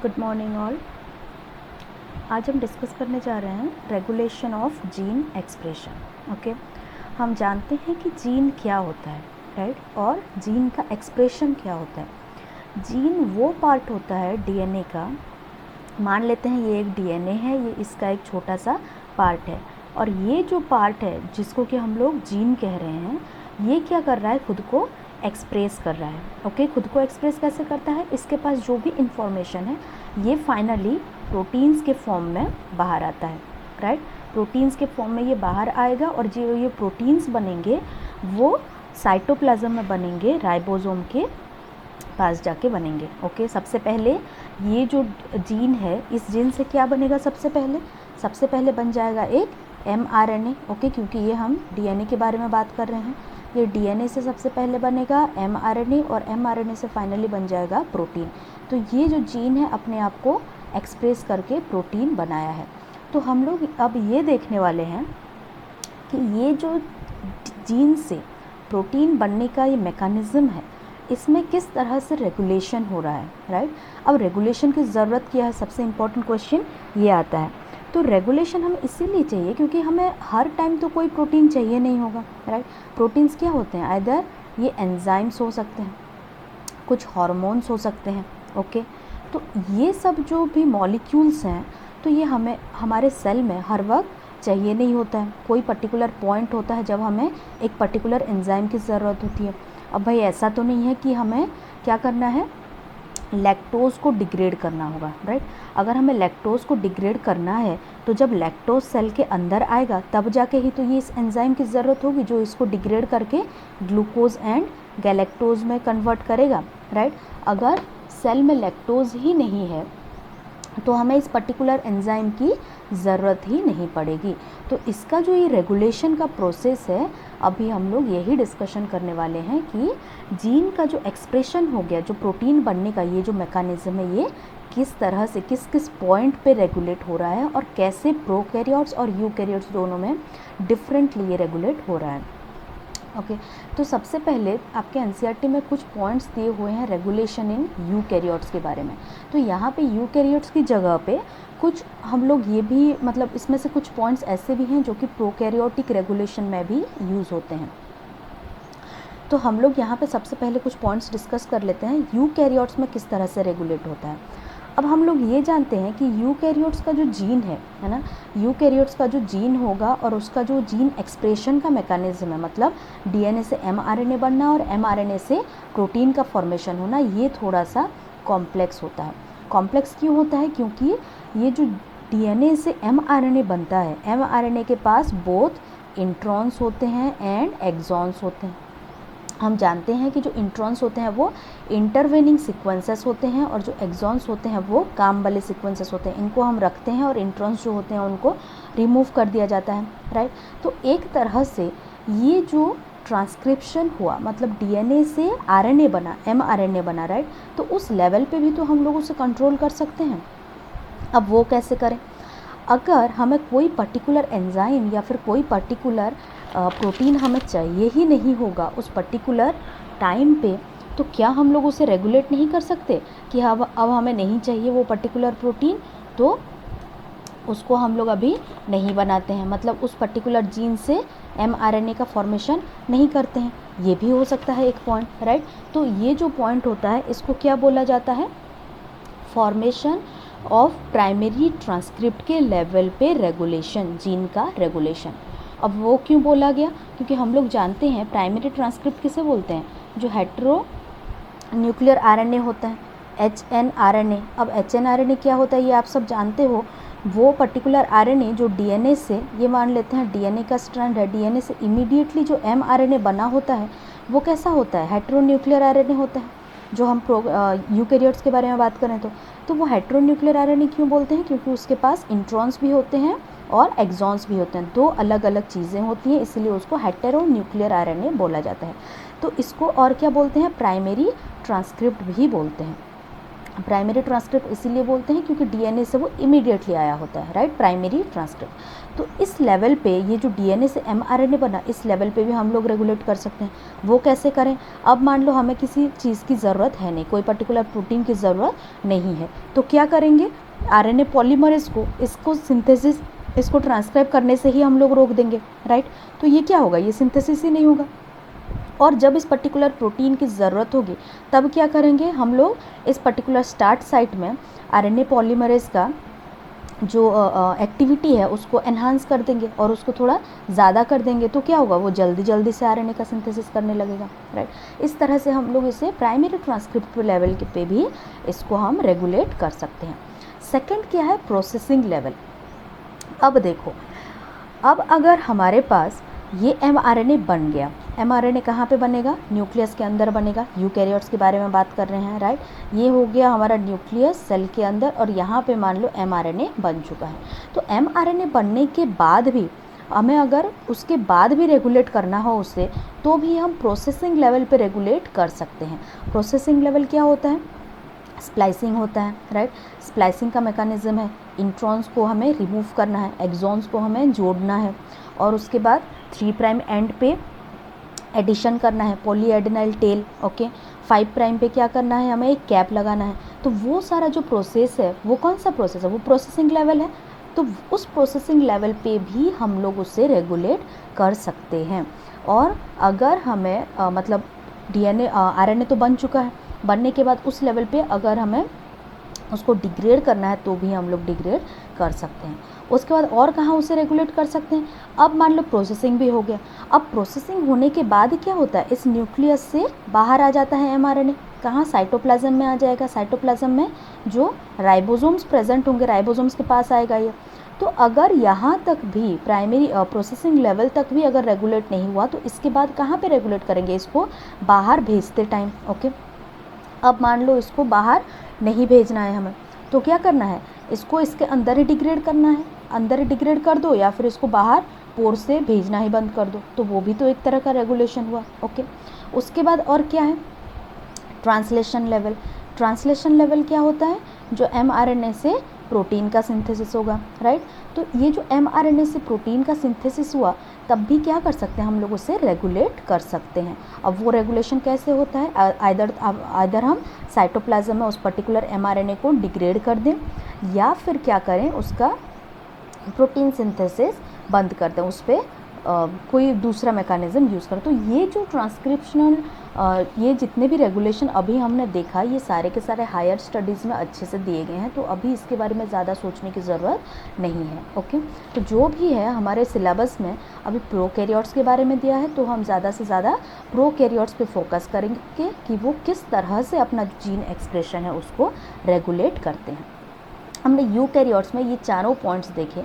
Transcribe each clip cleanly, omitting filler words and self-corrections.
Good morning all. आज हम discuss करने जा रहे हैं regulation of gene expression. Okay, हम जानते हैं कि जीन क्या होता है, राइट, और जीन का एक्सप्रेशन क्या होता है। जीन वो पार्ट होता है डीएनए का, मान लेते हैं ये एक डीएनए है, ये इसका एक छोटा सा पार्ट है, और ये जो पार्ट है जिसको कि हम लोग जीन कह रहे हैं, ये क्या कर रहा है, खुद को एक्सप्रेस कर रहा है। ओके, खुद को एक्सप्रेस कैसे करता है, इसके पास जो भी इंफॉर्मेशन है ये फाइनली प्रोटीन्स के फॉर्म में बाहर आता है, राइट। प्रोटीन्स के फॉर्म में ये बाहर आएगा और जो ये प्रोटीन्स बनेंगे वो साइटोप्लाज्म में बनेंगे, राइबोसोम के पास जाके बनेंगे। ओके, सबसे पहले ये जो जीन है, इस जीन से क्या बनेगा, सबसे पहले बन जाएगा एक mRNA। ओके, क्योंकि ये हम डीएनए के बारे में बात कर रहे हैं, ये डीएनए से सबसे पहले बनेगा mRNA और mRNA से फाइनली बन जाएगा प्रोटीन। तो ये जो जीन है अपने आप को एक्सप्रेस करके प्रोटीन बनाया है। तो हम लोग अब ये देखने वाले हैं कि ये जो जीन से प्रोटीन बनने का ये मैकेनिज़्म है, इसमें किस तरह से रेगुलेशन हो रहा है, राइट। अब रेगुलेशन की ज़रूरत क्या है, सबसे इम्पॉर्टेंट क्वेश्चन ये आता है। तो रेगुलेशन हमें इसीलिए चाहिए क्योंकि हमें हर टाइम तो कोई प्रोटीन चाहिए नहीं होगा, राइट। प्रोटीन्स क्या होते हैं, आइदर ये एंजाइम्स हो सकते हैं, कुछ हार्मोन्स हो सकते हैं। ओके, तो ये सब जो भी मॉलिक्यूल्स हैं, तो ये हमें हमारे सेल में हर वक्त चाहिए नहीं होता है। कोई पर्टिकुलर पॉइंट होता है जब हमें एक पर्टिकुलर एंजाइम की ज़रूरत होती है। अब भाई ऐसा तो नहीं है कि हमें क्या करना है, लैक्टोज़ को डिग्रेड करना होगा, राइट। अगर हमें लैक्टोज़ को डिग्रेड करना है तो जब लैक्टोज सेल के अंदर आएगा तब जाके ही तो ये इस एंजाइम की ज़रूरत होगी जो इसको डिग्रेड करके ग्लूकोज एंड गैलेक्टोज में कन्वर्ट करेगा, राइट। अगर सेल में लैक्टोज़ ही नहीं है तो हमें इस पर्टिकुलर एंजाइम की ज़रूरत ही नहीं पड़ेगी। तो इसका जो ये रेगुलेशन का प्रोसेस है, अभी हम लोग यही डिस्कशन करने वाले हैं कि जीन का जो एक्सप्रेशन हो गया, जो प्रोटीन बनने का ये जो मैकेनिज़्म है, ये किस तरह से किस किस पॉइंट पे रेगुलेट हो रहा है और कैसे प्रोकैरियोट्स और यूकैरियोट्स दोनों में डिफरेंटली ये रेगुलेट हो रहा है। ओके, तो सबसे पहले आपके एनसीईआरटी में कुछ पॉइंट्स दिए हुए हैं रेगुलेशन इन यूकैरियोट्स के बारे में। तो यहाँ पे यूकैरियोट्स की जगह पे कुछ हम लोग ये भी मतलब इसमें से कुछ पॉइंट्स ऐसे भी हैं जो कि प्रोकैरियोटिक रेगुलेशन में भी यूज़ होते हैं। तो हम लोग यहाँ पे सबसे पहले कुछ पॉइंट्स डिस्कस कर लेते हैं यूकैरियोट्स में किस तरह से रेगुलेट होता है। अब हम लोग ये जानते हैं कि यूकैरियोट्स का जो जीन है ना, यूकैरियोट्स का जो जीन होगा और उसका जो जीन एक्सप्रेशन का मैकेनिज्म है, मतलब डीएनए से एमआरएनए बनना और एमआरएनए से प्रोटीन का फॉर्मेशन होना, ये थोड़ा सा कॉम्प्लेक्स होता है। कॉम्प्लेक्स क्यों होता है, क्योंकि ये जो डीएनए से एमआरएनए बनता है, एमआरएनए के पास बोथ इंट्रॉन्स होते हैं एंड एक्सॉन्स होते हैं। हम जानते हैं कि जो इंट्रॉन्स होते हैं वो इंटरवेनिंग सीक्वेंसेस होते हैं और जो एक्सॉन्स होते हैं वो काम वाले सीक्वेंसेस होते हैं। इनको हम रखते हैं और इंट्रॉन्स जो होते हैं उनको रिमूव कर दिया जाता है, राइट। तो एक तरह से ये जो ट्रांसक्रिप्शन हुआ, मतलब डीएनए से आरएनए बना, एमआरएनए बना, राइट, तो उस लेवल पे भी तो हम लोग उसे कंट्रोल कर सकते हैं। अब वो कैसे करें, अगर हमें कोई पर्टिकुलर एंजाइम या फिर कोई पर्टिकुलर प्रोटीन हमें चाहिए ही नहीं होगा उस पर्टिकुलर टाइम पे, तो क्या हम लोग उसे रेगुलेट नहीं कर सकते कि अब हमें नहीं चाहिए वो पर्टिकुलर प्रोटीन, तो उसको हम लोग अभी नहीं बनाते हैं, मतलब उस पर्टिकुलर जीन से एमआरएनए का फॉर्मेशन नहीं करते हैं। ये भी हो सकता है एक पॉइंट, राइट। तो ये जो पॉइंट होता है इसको क्या बोला जाता है, फॉर्मेशन ऑफ प्राइमरी ट्रांसक्रिप्ट के लेवल पे रेगुलेशन, जीन का रेगुलेशन। अब वो क्यों बोला गया, क्योंकि हम लोग जानते हैं प्राइमरी ट्रांसक्रिप्ट किसे बोलते हैं, जो हेटेरो न्यूक्लियर आरएनए होता है, एचएनआरएनए। अब एचएनआरएनए क्या होता है ये आप सब जानते हो, वो पर्टिकुलर आरएनए जो डीएनए से, ये मान लेते हैं डीएनए का स्ट्रैंड है, डीएनए से इमीडिएटली जो एमआरएनए बना होता है वो कैसा होता है, हेटेरो न्यूक्लियर आरएनए होता है। जो हम यूकैरियोट्स के बारे में बात करें तो वो हेटेरो न्यूक्लियर आरएनए क्यों बोलते हैं, क्योंकि उसके पास इंट्रॉन्स भी होते हैं और एक्सॉन्स भी होते हैं, दो अलग अलग चीज़ें होती हैं, इसलिए उसको हेटेरो न्यूक्लियर आरएनए बोला जाता है। तो इसको और क्या बोलते हैं, प्राइमरी ट्रांसक्रिप्ट भी बोलते हैं। प्राइमरी ट्रांसक्रिप्ट इसीलिए बोलते हैं क्योंकि डीएनए से वो इमीडिएटली आया होता है, राइट, प्राइमरी ट्रांसक्रिप्ट। तो इस लेवल पे ये जो डीएनए से एमआरएनए बना, इस लेवल पे भी हम लोग रेगुलेट कर सकते हैं। वो कैसे करें? अब मान लो हमें किसी चीज़ की ज़रूरत है नहीं, कोई पर्टिकुलर प्रोटीन की ज़रूरत नहीं है, तो क्या करेंगे? आरएनए पॉलीमरेज को, इसको सिंथेसिस, इसको ट्रांसक्राइब करने से ही हम लोग रोक देंगे, राइट। तो ये क्या होगा? ये सिंथेसिस ही नहीं होगा। और जब इस पर्टिकुलर प्रोटीन की ज़रूरत होगी तब क्या करेंगे हम लोग? इस पर्टिकुलर स्टार्ट साइट में आरएनए पॉलीमरेज का जो एक्टिविटी है उसको एनहांस कर देंगे और उसको थोड़ा ज़्यादा कर देंगे। तो क्या होगा? वो जल्दी जल्दी से आरएनए का सिंथेसिस करने लगेगा, राइट। इस तरह से हम लोग इसे प्राइमरी ट्रांसक्रिप्ट लेवल पे भी इसको हम रेगुलेट कर सकते हैं। सेकंड क्या है? Processing level. अब देखो, अब अगर हमारे पास ये एमआरएनए बन गया, एमआरएनए कहाँ पे बनेगा? न्यूक्लियस के अंदर बनेगा। यूकैरियोट्स के बारे में बात कर रहे हैं, राइट। ये हो गया हमारा न्यूक्लियस सेल के अंदर और यहाँ पे मान लो एमआरएनए बन चुका है। तो एमआरएनए बनने के बाद भी हमें अगर उसके बाद भी रेगुलेट करना हो उसे, तो भी हम प्रोसेसिंग लेवल पे रेगुलेट कर सकते हैं। प्रोसेसिंग लेवल क्या होता है? स्प्लाइसिंग होता है, राइट। स्प्लाइसिंग का मैकेनिज्म है, इंट्रॉन्स को हमें रिमूव करना है, एक्सॉन्स को हमें जोड़ना है और उसके बाद 3 प्राइम एंड पे एडिशन करना है, पॉलीएडेनाइल टेल, ओके। 5 प्राइम पे क्या करना है? हमें एक कैप लगाना है। तो वो सारा जो प्रोसेस है वो कौन सा प्रोसेस है? वो प्रोसेसिंग लेवल है। तो उस प्रोसेसिंग लेवल पे भी हम लोग उससे रेगुलेट कर सकते हैं। और अगर हमें मतलब डीएनए आरएनए तो बन चुका है, बनने के बाद उस लेवल पे अगर हमें उसको डिग्रेड करना है तो भी हम लोग डिग्रेड कर सकते हैं। उसके बाद और कहाँ उसे रेगुलेट कर सकते हैं? अब मान लो प्रोसेसिंग भी हो गया। अब प्रोसेसिंग होने के बाद क्या होता है? इस न्यूक्लियस से बाहर आ जाता है एमआरएनए। कहाँ? साइटोप्लाज्म में आ जाएगा। साइटोप्लाज्म में जो राइबोसोम्स प्रेजेंट होंगे, राइबोसोम्स के पास आएगा ये। तो अगर यहाँ तक भी प्राइमरी प्रोसेसिंग लेवल तक भी अगर रेगुलेट नहीं हुआ तो इसके बाद कहाँ पे रेगुलेट करेंगे? इसको बाहर भेजते टाइम, ओके। अब मान लो इसको बाहर नहीं भेजना है हमें, तो क्या करना है? इसको इसके अंदर ही डिग्रेड करना है। अंदर ही डिग्रेड कर दो या फिर इसको बाहर पोर से भेजना ही बंद कर दो। तो वो भी तो एक तरह का रेगुलेशन हुआ, ओके। उसके बाद और क्या है? Translation level. ट्रांसलेशन लेवल क्या होता है? जो एमआरएनए से प्रोटीन का सिंथेसिस होगा, राइट। तो ये जो एमआरएनए से प्रोटीन का सिंथेसिस हुआ तब भी क्या कर सकते हैं? हम लोग उसे रेगुलेट कर सकते हैं। अब वो रेगुलेशन कैसे होता है? आइदर हम साइटोप्लाज्म में उस पर्टिकुलर एमआरएनए को डिग्रेड कर दें या फिर क्या करें? उसका प्रोटीन सिंथेसिस बंद कर दें, उस पर कोई दूसरा मैकेनिज्म यूज़ करें। तो ये जो ट्रांसक्रिप्शनल ये जितने भी रेगुलेशन अभी हमने देखा, ये सारे के सारे हायर स्टडीज़ में अच्छे से दिए गए हैं। तो अभी इसके बारे में ज़्यादा सोचने की ज़रूरत नहीं है, ओके। तो जो भी है हमारे सिलेबस में अभी प्रोकैरियोट्स के बारे में दिया है, तो हम ज़्यादा से ज़्यादा प्रोकैरियोट्स पे फोकस करेंगे कि वो किस तरह से अपना जीन एक्सप्रेशन है उसको रेगुलेट करते हैं। हमने यूकैरियोट्स में ये चारों पॉइंट्स देखे।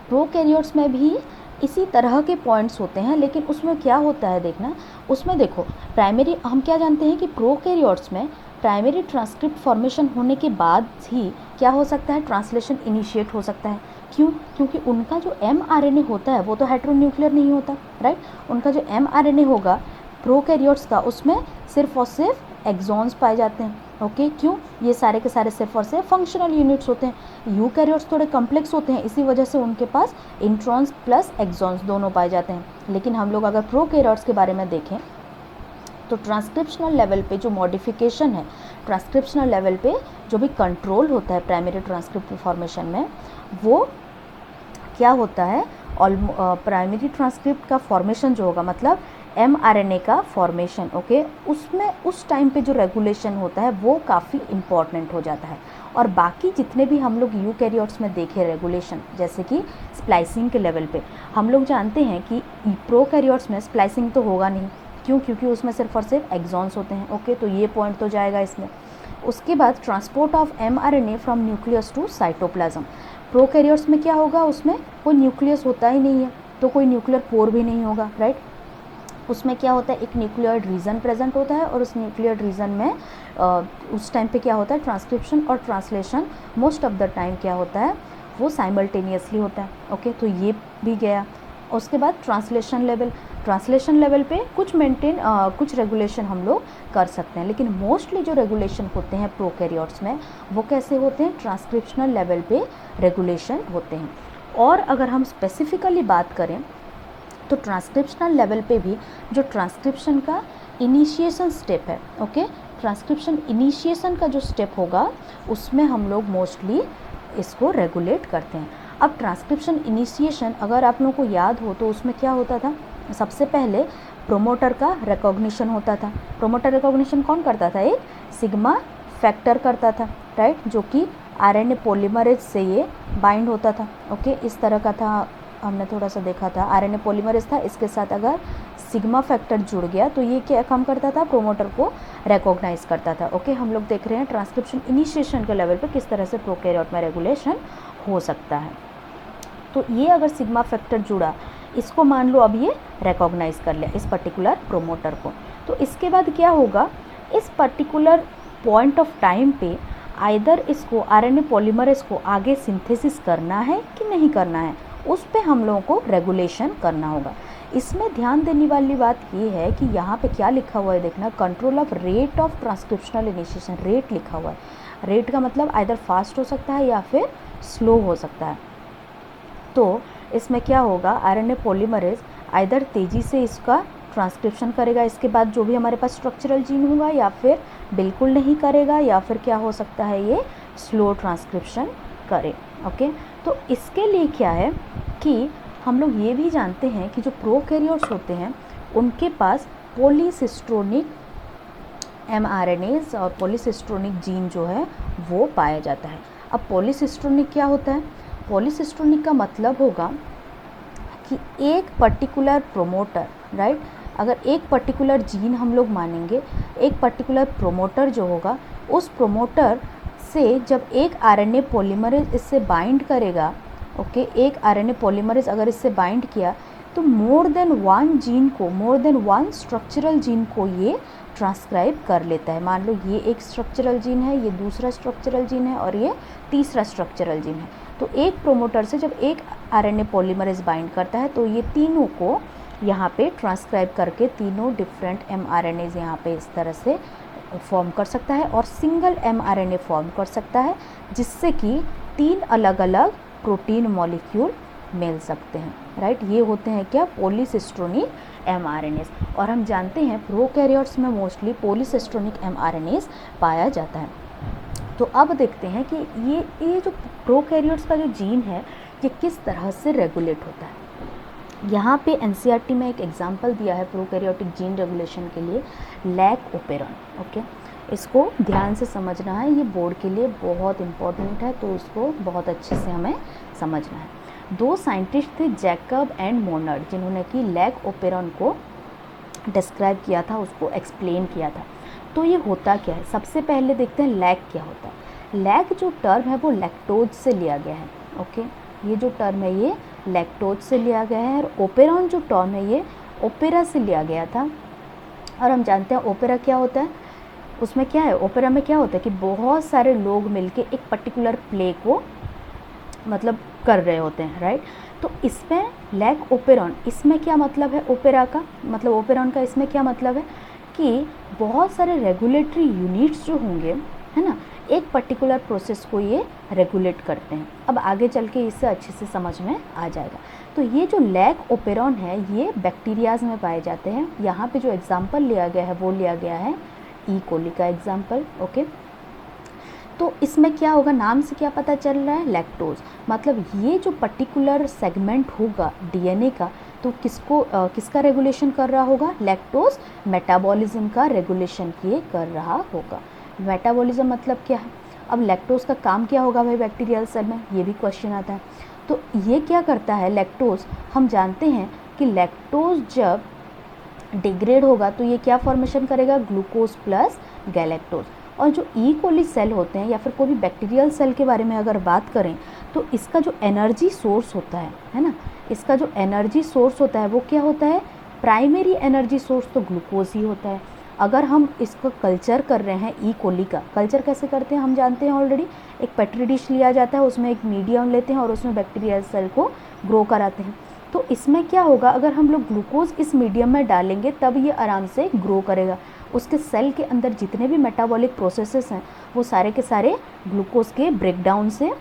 प्रोकैरियोट्स में भी इसी तरह के पॉइंट्स होते हैं, लेकिन उसमें क्या होता है देखना, उसमें देखो प्राइमरी, हम क्या जानते हैं कि प्रोकैरियोट्स में प्राइमरी ट्रांसक्रिप्ट फॉर्मेशन होने के बाद ही क्या हो सकता है? ट्रांसलेशन इनिशिएट हो सकता है। क्यों? क्योंकि उनका जो एमआरएनए होता है वो तो हेटेरोन्यूक्लियर नहीं होता, राइट। उनका जो एमआरएनए होगा प्रोकैरियोट्स का, उसमें सिर्फ और सिर्फ एक्सॉन्स पाए जाते हैं, ओके। क्यों? ये सारे के सारे सिर्फ और सिर्फ फंक्शनल यूनिट्स होते हैं। यूकैरियोट्स थोड़े कॉम्प्लेक्स होते हैं, इसी वजह से उनके पास इंट्रॉन्स प्लस एक्सॉन्स दोनों पाए जाते हैं। लेकिन हम लोग अगर प्रोकैरियोट्स के बारे में देखें तो ट्रांसक्रिप्शनल लेवल पे जो मॉडिफिकेशन है, ट्रांसक्रिप्शनल लेवल पे जो भी कंट्रोल होता है प्राइमरी ट्रांसक्रिप्ट फॉर्मेशन में, वो क्या होता है? प्राइमरी ट्रांसक्रिप्ट का फॉर्मेशन जो होगा, मतलब एमआरएनए का फॉर्मेशन, ओके, उसमें उस टाइम पे जो रेगुलेशन होता है वो काफ़ी इम्पॉर्टेंट हो जाता है। और बाकी जितने भी हम लोग यूकैरियोट्स में देखे रेगुलेशन, जैसे कि स्प्लाइसिंग के लेवल पे, हम लोग जानते हैं कि प्रोकैरियोट्स में स्प्लाइसिंग तो होगा नहीं। क्यों? क्योंकि उसमें सिर्फ और सिर्फ एक्सॉन्स होते हैं, ओके। तो ये पॉइंट तो जाएगा इसमें। उसके बाद transport of mRNA from nucleus to cytoplasm. Prokaryotes में क्या होगा? उसमें कोई न्यूक्लियस होता ही नहीं है, तो कोई न्यूक्लियर पोर भी नहीं होगा, राइट। उसमें क्या होता है? एक न्यूक्लियर रीजन प्रेजेंट होता है और उस न्यूक्लियर रीजन में उस टाइम पे क्या होता है? ट्रांसक्रिप्शन और translation most of the time क्या होता है? वो साइमल्टेनियसली होता है, ओके। तो ये भी गया। उसके बाद ट्रांसलेशन लेवल। ट्रांसलेशन लेवल पे कुछ रेगुलेशन हम लोग कर सकते हैं, लेकिन मोस्टली जो रेगुलेशन होते हैं प्रोकैरियोट्स में वो कैसे होते हैं, ट्रांसक्रिप्शनल लेवल पे रेगुलेशन होते हैं। और अगर हम स्पेसिफिकली बात करें तो ट्रांसक्रिप्शनल लेवल पे भी जो ट्रांसक्रिप्शन का इनिशिएशन स्टेप है, ओके, ट्रांसक्रिप्शन इनिशिएशन का जो स्टेप होगा उसमें हम लोग मोस्टली इसको रेगुलेट करते हैं। अब ट्रांसक्रिप्शन इनिशिएशन अगर आप लोगों को याद हो तो उसमें क्या होता था, सबसे पहले प्रोमोटर का रिकॉग्निशन होता था। प्रोमोटर रिकॉग्निशन कौन करता था, एक सिग्मा फैक्टर करता था, राइट, जो कि आरएनए पॉलीमरेज से ये बाइंड होता था, ओके, इस तरह का था, हमने थोड़ा सा देखा था। आरएनए पॉलीमरेज था, इसके साथ अगर सिग्मा फैक्टर जुड़ गया तो ये क्या काम करता था, प्रोमोटर को रिकॉग्नाइज करता था, ओके। हम लोग देख रहे हैं ट्रांसक्रिप्शन इनिशिएशन के लेवल पे किस तरह से प्रोकैरियोट में रेगुलेशन हो सकता है। तो ये अगर सिग्मा फैक्टर जुड़ा, इसको मान लो अब ये रिकॉग्नाइज कर लिया इस पर्टिकुलर प्रोमोटर को, तो इसके बाद क्या होगा, इस पर्टिकुलर पॉइंट ऑफ टाइम पे आइदर इसको आरएनए पॉलीमरेज को आगे सिंथेसिस करना है कि नहीं करना है, उस पे हम लोगों को रेगुलेशन करना होगा। इसमें ध्यान देने वाली बात ये है कि यहाँ पे क्या लिखा हुआ है, देखना, control of rate of transcriptional initiation, rate लिखा हुआ है। रेट का मतलब आइदर फास्ट हो सकता है या फिर स्लो हो सकता है। तो इसमें क्या होगा, आरएनए पॉलीमरेज आइदर तेज़ी से इसका ट्रांसक्रिप्शन करेगा, इसके बाद जो भी हमारे पास स्ट्रक्चरल जीन होगा, या फिर बिल्कुल नहीं करेगा, या फिर क्या हो सकता है ये स्लो ट्रांसक्रिप्शन करे, ओके। तो इसके लिए क्या है कि हम लोग ये भी जानते हैं कि जो प्रोकैरियोट्स होते हैं उनके पास पॉलीसिस्ट्रोनिक mRNAs और पॉलीसिस्ट्रोनिक जीन जो है वो पाया जाता है। अब पॉलीसिस्ट्रोनिक क्या होता है, पॉलीसिस्ट्रोनिक का मतलब होगा कि एक पर्टिकुलर प्रोमोटर, राइट, अगर एक पर्टिकुलर जीन हम लोग मानेंगे, एक पर्टिकुलर प्रोमोटर जो होगा, उस प्रोमोटर से जब एक आरएनए पॉलीमरेज इससे बाइंड करेगा, ओके, एक आरएनए पॉलीमरेज अगर इससे बाइंड किया तो मोर देन वन जीन को, more than one structural gene को ये ट्रांसक्राइब कर लेता है। मान लो ये एक स्ट्रक्चरल जीन है, ये दूसरा स्ट्रक्चरल जीन है और ये तीसरा स्ट्रक्चरल जीन है। तो एक प्रोमोटर से जब एक आरएनए पॉलीमरेज बाइंड करता है तो ये तीनों को यहाँ पे ट्रांसक्राइब करके तीनों डिफरेंट mRNAs यहाँ पे इस तरह से फॉर्म कर सकता है और सिंगल mRNA फॉर्म कर सकता है, जिससे कि 3 अलग अलग प्रोटीन मॉलिक्यूल मिल सकते हैं, राइट। ये होते हैं क्या, पॉलीसिस्ट्रोनिक mRNAs। और हम जानते हैं प्रोकैरियोट्स में मोस्टली पॉलीसिस्ट्रोनिक mRNAs पाया जाता है। तो अब देखते हैं कि ये जो प्रोकैरियोट्स का जो जीन है ये किस तरह से रेगुलेट होता है। यहाँ पे एनसीईआरटी में एक एग्जांपल दिया है प्रोकैरियोटिक जीन रेगुलेशन के लिए, लैक ओपेरॉन, ओके। इसको ध्यान से समझना है, ये बोर्ड के लिए बहुत इम्पॉर्टेंट है, तो इसको बहुत अच्छे से हमें समझना है। 2 साइंटिस्ट थे, जैकब एंड मोनर्ड, जिन्होंने कि लैक ओपेरॉन को डिस्क्राइब किया था, उसको एक्सप्लेन किया था। तो ये होता क्या है, सबसे पहले देखते हैं लैक क्या होता है। लैक जो टर्म है वो लैक्टोज से लिया गया है, ओके, ये जो टर्म है ये लैक्टोज से लिया गया है। और ओपेरॉन जो टर्म है ये ओपेरा से लिया गया था। और हम जानते हैं ओपेरा क्या होता है, उसमें क्या है, ओपेरा में क्या होता है कि बहुत सारे लोग मिलके एक पर्टिकुलर प्ले को मतलब कर रहे होते हैं, राइट। तो इसमें लैक ओपेरॉन, इसमें क्या मतलब है ओपेरा का, मतलब ओपेरॉन का इसमें क्या मतलब है कि बहुत सारे रेगुलेटरी यूनिट्स जो होंगे, है ना, एक पर्टिकुलर प्रोसेस को ये रेगुलेट करते हैं। अब आगे चल के इससे अच्छे से समझ में आ जाएगा। तो ये जो लैक ओपेरॉन है ये बैक्टीरियाज में पाए जाते हैं। यहाँ पे जो एग्जांपल लिया गया है वो लिया गया है ई कोली का एग्जांपल, ओके। तो इसमें क्या होगा, नाम से क्या पता चल रहा है, लैक्टोज, मतलब ये जो पर्टिकुलर सेगमेंट होगा डीएनए का, तो किसका रेगुलेशन कर रहा होगा, लैक्टोज मेटाबॉलिज्म का रेगुलेशन किए कर रहा होगा। मेटाबॉलिज्म मतलब क्या है, अब लैक्टोज का काम क्या होगा भाई बैक्टीरियल सेल में, ये भी क्वेश्चन आता है। तो ये क्या करता है लैक्टोज, हम जानते हैं कि लैक्टोज जब डिग्रेड होगा तो ये क्या फॉर्मेशन करेगा, ग्लूकोज प्लस गैलेक्टोज। और जो ई कोली सेल होते हैं या फिर कोई भी बैक्टीरियल सेल के बारे में अगर बात करें तो इसका जो एनर्जी सोर्स होता है ना, इसका जो एनर्जी सोर्स होता है वो क्या होता है, प्राइमरी एनर्जी सोर्स तो ग्लूकोज ही होता है। अगर हम इसको कल्चर कर रहे हैं ई कोली का, कल्चर कैसे करते हैं हम जानते हैं ऑलरेडी, एक पेट्री डिश लिया जाता है, उसमें एक मीडियम लेते हैं और उसमें बैक्टीरियल सेल को ग्रो कराते हैं। तो इसमें क्या होगा, अगर हम लोग ग्लूकोज इस मीडियम में डालेंगे तब ये आराम से ग्रो करेगा। उसके सेल के अंदर जितने भी मेटाबॉलिक प्रोसेसेस हैं वो सारे के सारे ग्लूकोज के ब्रेकडाउन से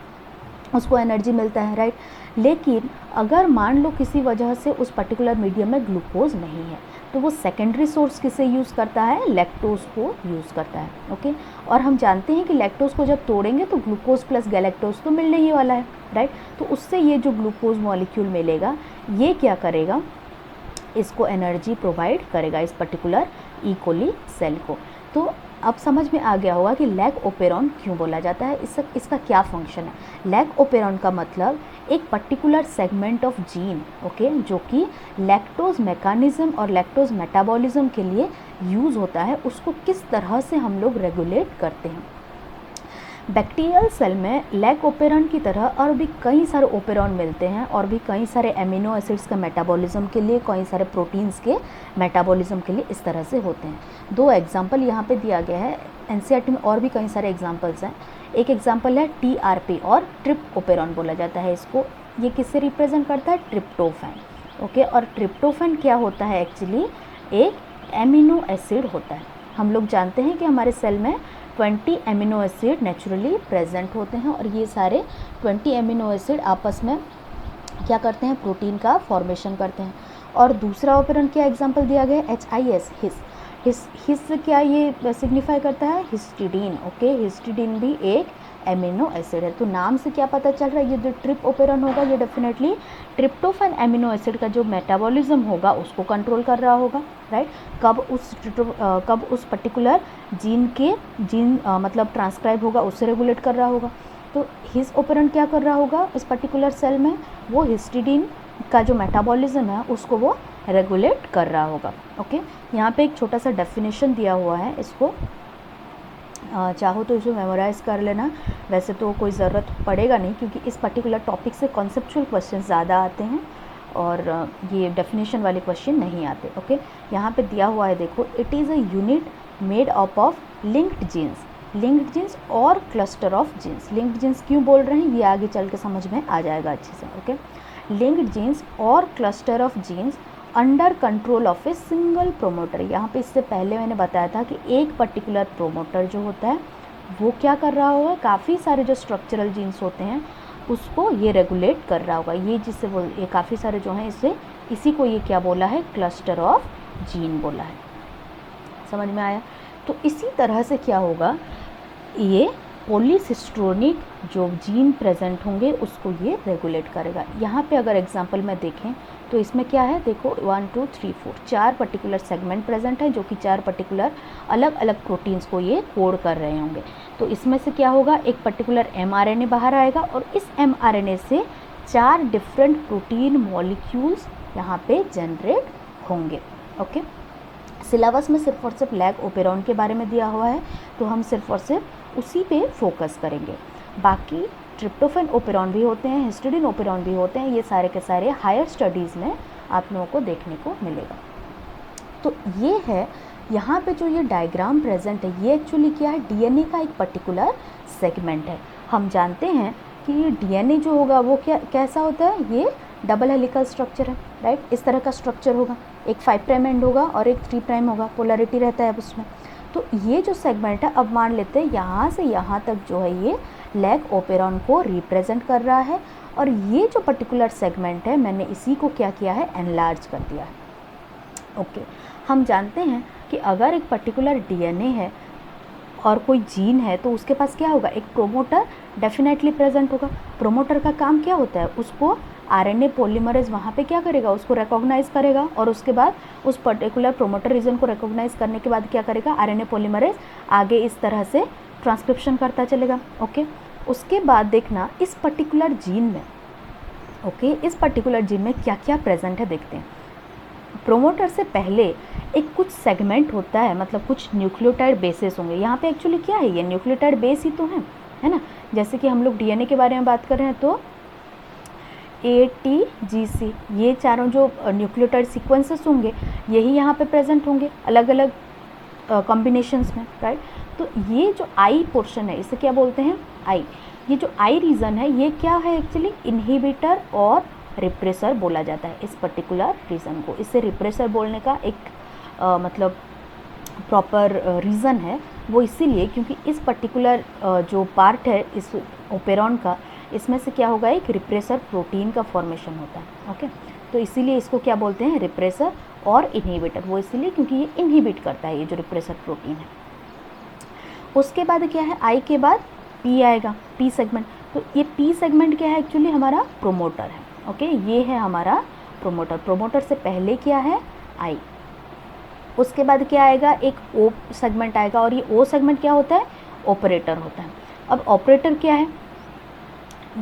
उसको एनर्जी मिलता है, राइट। लेकिन अगर मान लो किसी वजह से उस पर्टिकुलर मीडियम में ग्लूकोज नहीं है तो वो सेकेंडरी सोर्स किसे यूज़ करता है, लैक्टोज को यूज़ करता है, ओके। और हम जानते हैं कि लैक्टोज को जब तोड़ेंगे तो ग्लूकोज प्लस गैलेक्टोज तो मिलने ही वाला है, राइट। तो उससे ये जो ग्लूकोज मॉलिक्यूल मिलेगा ये क्या करेगा, इसको एनर्जी प्रोवाइड करेगा इस पर्टिकुलर ई कोली सेल को। तो अब समझ में आ गया होगा कि लैक ओपेरॉन क्यों बोला जाता है, इसका क्या फंक्शन है। लैक ओपेरॉन का मतलब एक particular segment of gene, okay, जो कि लैक्टोज मैकेनिज्म और लैक्टोज मेटाबॉलिज्म के लिए यूज़ होता है, उसको किस तरह से हम लोग रेगुलेट करते हैं। बैक्टीरियल सेल में लैक ओपेरॉन की तरह और भी कई सारे ओपेरॉन मिलते हैं और भी कई सारे एमिनो एसिड्स का मेटाबॉलिज्म के लिए, कई सारे प्रोटीन्स के मेटाबॉलिज्म के लिए इस तरह से होते हैं। 2 एग्जाम्पल यहाँ पे दिया गया है, एनसीईआरटी में और भी कई सारे एग्जाम्पल्स हैं। एक एग्जाम्पल है टीआरपी और ट्रिप ओपेरॉन बोला जाता है इसको। ये किससे रिप्रेजेंट करता है, ट्रिप्टोफैन, ओके। और ट्रिप्टोफैन क्या होता है, एक्चुअली एक एमिनो एसिड होता है। हम लोग जानते हैं कि हमारे सेल में 20 एमिनो एसिड नेचुरली प्रेजेंट होते हैं और ये सारे 20 एमिनो एसिड आपस में क्या करते हैं, प्रोटीन का फॉर्मेशन करते हैं। और दूसरा ओपेरॉन क्या एग्जांपल दिया गया है, HIS, हिस क्या ये सिग्निफाई करता है, हिस्टिडीन, ओके। हिस्टिडीन भी एक एमिनो एसिड है। तो नाम से क्या पता चल रहा है, ये जो ट्रिप ओपेरॉन होगा ये डेफिनेटली ट्रिप्टोफैन एमिनो एसिड का जो मेटाबॉलिज्म होगा उसको कंट्रोल कर रहा होगा, राइट। कब उस पर्टिकुलर जीन मतलब ट्रांसक्राइब होगा उससे रेगुलेट कर रहा होगा। तो हिस ओपेरॉन क्या कर रहा होगा इस पर्टिकुलर सेल में, वो हिस्टिडीन का जो मेटाबॉलिज्म है उसको वो रेगुलेट कर रहा होगा, ओके। यहाँ पे एक छोटा सा डेफिनेशन दिया हुआ है, इसको चाहो तो इसे मेमोराइज़ कर लेना। वैसे तो कोई ज़रूरत पड़ेगा नहीं क्योंकि इस पर्टिकुलर टॉपिक से कॉन्सेप्चुअल क्वेश्चन ज़्यादा आते हैं और ये डेफिनेशन वाले क्वेश्चन नहीं आते, ओके। यहाँ पे दिया हुआ है, देखो, it is a unit made up of linked genes और cluster of genes. Linked genes क्यों बोल रहे हैं ये आगे चल के समझ में आ जाएगा अच्छे से, ओके। लिंक्ड जीन्स और cluster of genes under control of a single promoter. यहाँ पे इससे पहले मैंने बताया था कि एक पर्टिकुलर प्रोमोटर जो होता है वो क्या कर रहा होगा, काफ़ी सारे जो स्ट्रक्चरल जीन्स होते हैं उसको ये रेगुलेट कर रहा होगा। ये जिससे ये काफ़ी सारे जो हैं इसी को ये क्या बोला है, क्लस्टर ऑफ जीन बोला है। समझ में आया। तो इसी तरह से क्या होगा, ये पॉलीसिस्ट्रोनिक जो जीन प्रेजेंट होंगे उसको ये रेगुलेट करेगा। यहाँ पे अगर एग्जांपल में देखें तो इसमें क्या है, देखो 1 2 3 4 4 पर्टिकुलर सेगमेंट प्रेजेंट है जो कि 4 पर्टिकुलर अलग अलग प्रोटीन्स को ये कोड कर रहे होंगे। तो इसमें से क्या होगा, एक पर्टिकुलर mRNA बाहर आएगा और इस mRNA से 4 डिफरेंट प्रोटीन मॉलिक्यूल्स यहाँ पे जनरेट होंगे, ओके। सिलेबस में सिर्फ और सिर्फ लैक ओपेरॉन के बारे में दिया हुआ है तो हम सिर्फ और सिर्फ उसी पे फोकस करेंगे। बाकी ट्रिप्टोफैन ओपेरॉन भी होते हैं, हिस्टिडीन ओपेरॉन भी होते हैं, ये सारे के सारे हायर स्टडीज़ में आप लोगों को देखने को मिलेगा। तो ये है, यहाँ पे जो ये डायग्राम प्रेजेंट है ये एक्चुअली क्या है, डीएनए का एक पर्टिकुलर सेगमेंट है। हम जानते हैं कि ये डीएनए जो होगा वो कैसा होता है, ये डबल हेलिकल स्ट्रक्चर है, राइट। इस तरह का स्ट्रक्चर होगा, एक 5 प्राइम एंड होगा और एक 3 प्राइम होगा, पोलैरिटी रहता है उसमें। तो ये जो सेगमेंट है, अब मान लेते हैं यहाँ से यहाँ तक जो है ये लैक ओपेरॉन को रिप्रेजेंट कर रहा है और ये जो पर्टिकुलर सेगमेंट है मैंने इसी को क्या किया है, एनलार्ज कर दिया है, ओके। हम जानते हैं कि अगर एक पर्टिकुलर डीएनए है और कोई जीन है तो उसके पास क्या होगा, एक प्रोमोटर डेफिनेटली प्रेजेंट होगा। प्रोमोटर का काम क्या होता है, उसको आरएनए पॉलीमरेज वहाँ पे क्या करेगा, उसको रिकॉग्नाइज करेगा और उसके बाद उस पर्टिकुलर प्रोमोटर रीजन को रिकॉग्नाइज करने के बाद क्या करेगा, आरएनए पॉलीमरेज आगे इस तरह से ट्रांसक्रिप्शन करता चलेगा, ओके। उसके बाद देखना इस पर्टिकुलर जीन में, ओके, इस पर्टिकुलर जीन में क्या क्या प्रेजेंट है देखते हैं। प्रोमोटर से पहले एक कुछ सेगमेंट होता है, मतलब कुछ न्यूक्लियोटाइड बेसेस होंगे। यहाँ पे एक्चुअली क्या है, ये न्यूक्लियोटाइड बेस ही तो है ना। जैसे कि हम लोग डीएनए के बारे में बात कर रहे हैं तो ATGC, ये चारों जो न्यूक्लियोटाइड सीक्वेंसेस होंगे यही यहाँ पे प्रेजेंट होंगे अलग अलग कॉम्बिनेशंस में, राइट। तो ये जो आई पोर्शन है इसे क्या बोलते हैं, आई। ये जो आई रीजन है ये क्या है, एक्चुअली इनहिबिटर और रिप्रेसर बोला जाता है इस पर्टिकुलर रीज़न को। इसे रिप्रेसर बोलने का एक मतलब प्रॉपर रीज़न है, वो इसीलिए क्योंकि इस पर्टिकुलर जो पार्ट है इस ओपेरॉन का, इसमें से क्या होगा, एक रिप्रेसर प्रोटीन का फॉर्मेशन होता है। ओके, तो इसीलिए इसको क्या बोलते हैं, रिप्रेसर और इनहिबिटर। वो इसीलिए क्योंकि ये इनहिबिट करता है, ये जो रिप्रेसर प्रोटीन है। उसके बाद क्या है, आई के बाद पी आएगा, पी सेगमेंट। तो ये पी सेगमेंट क्या है, एक्चुअली हमारा प्रोमोटर है। ओके, ये है हमारा प्रोमोटर। प्रोमोटर से पहले क्या है, आई। उसके बाद क्या आएगा, एक ओ सेगमेंट आएगा, और ये ओ सेगमेंट क्या होता है, ऑपरेटर होता है। अब ऑपरेटर क्या है,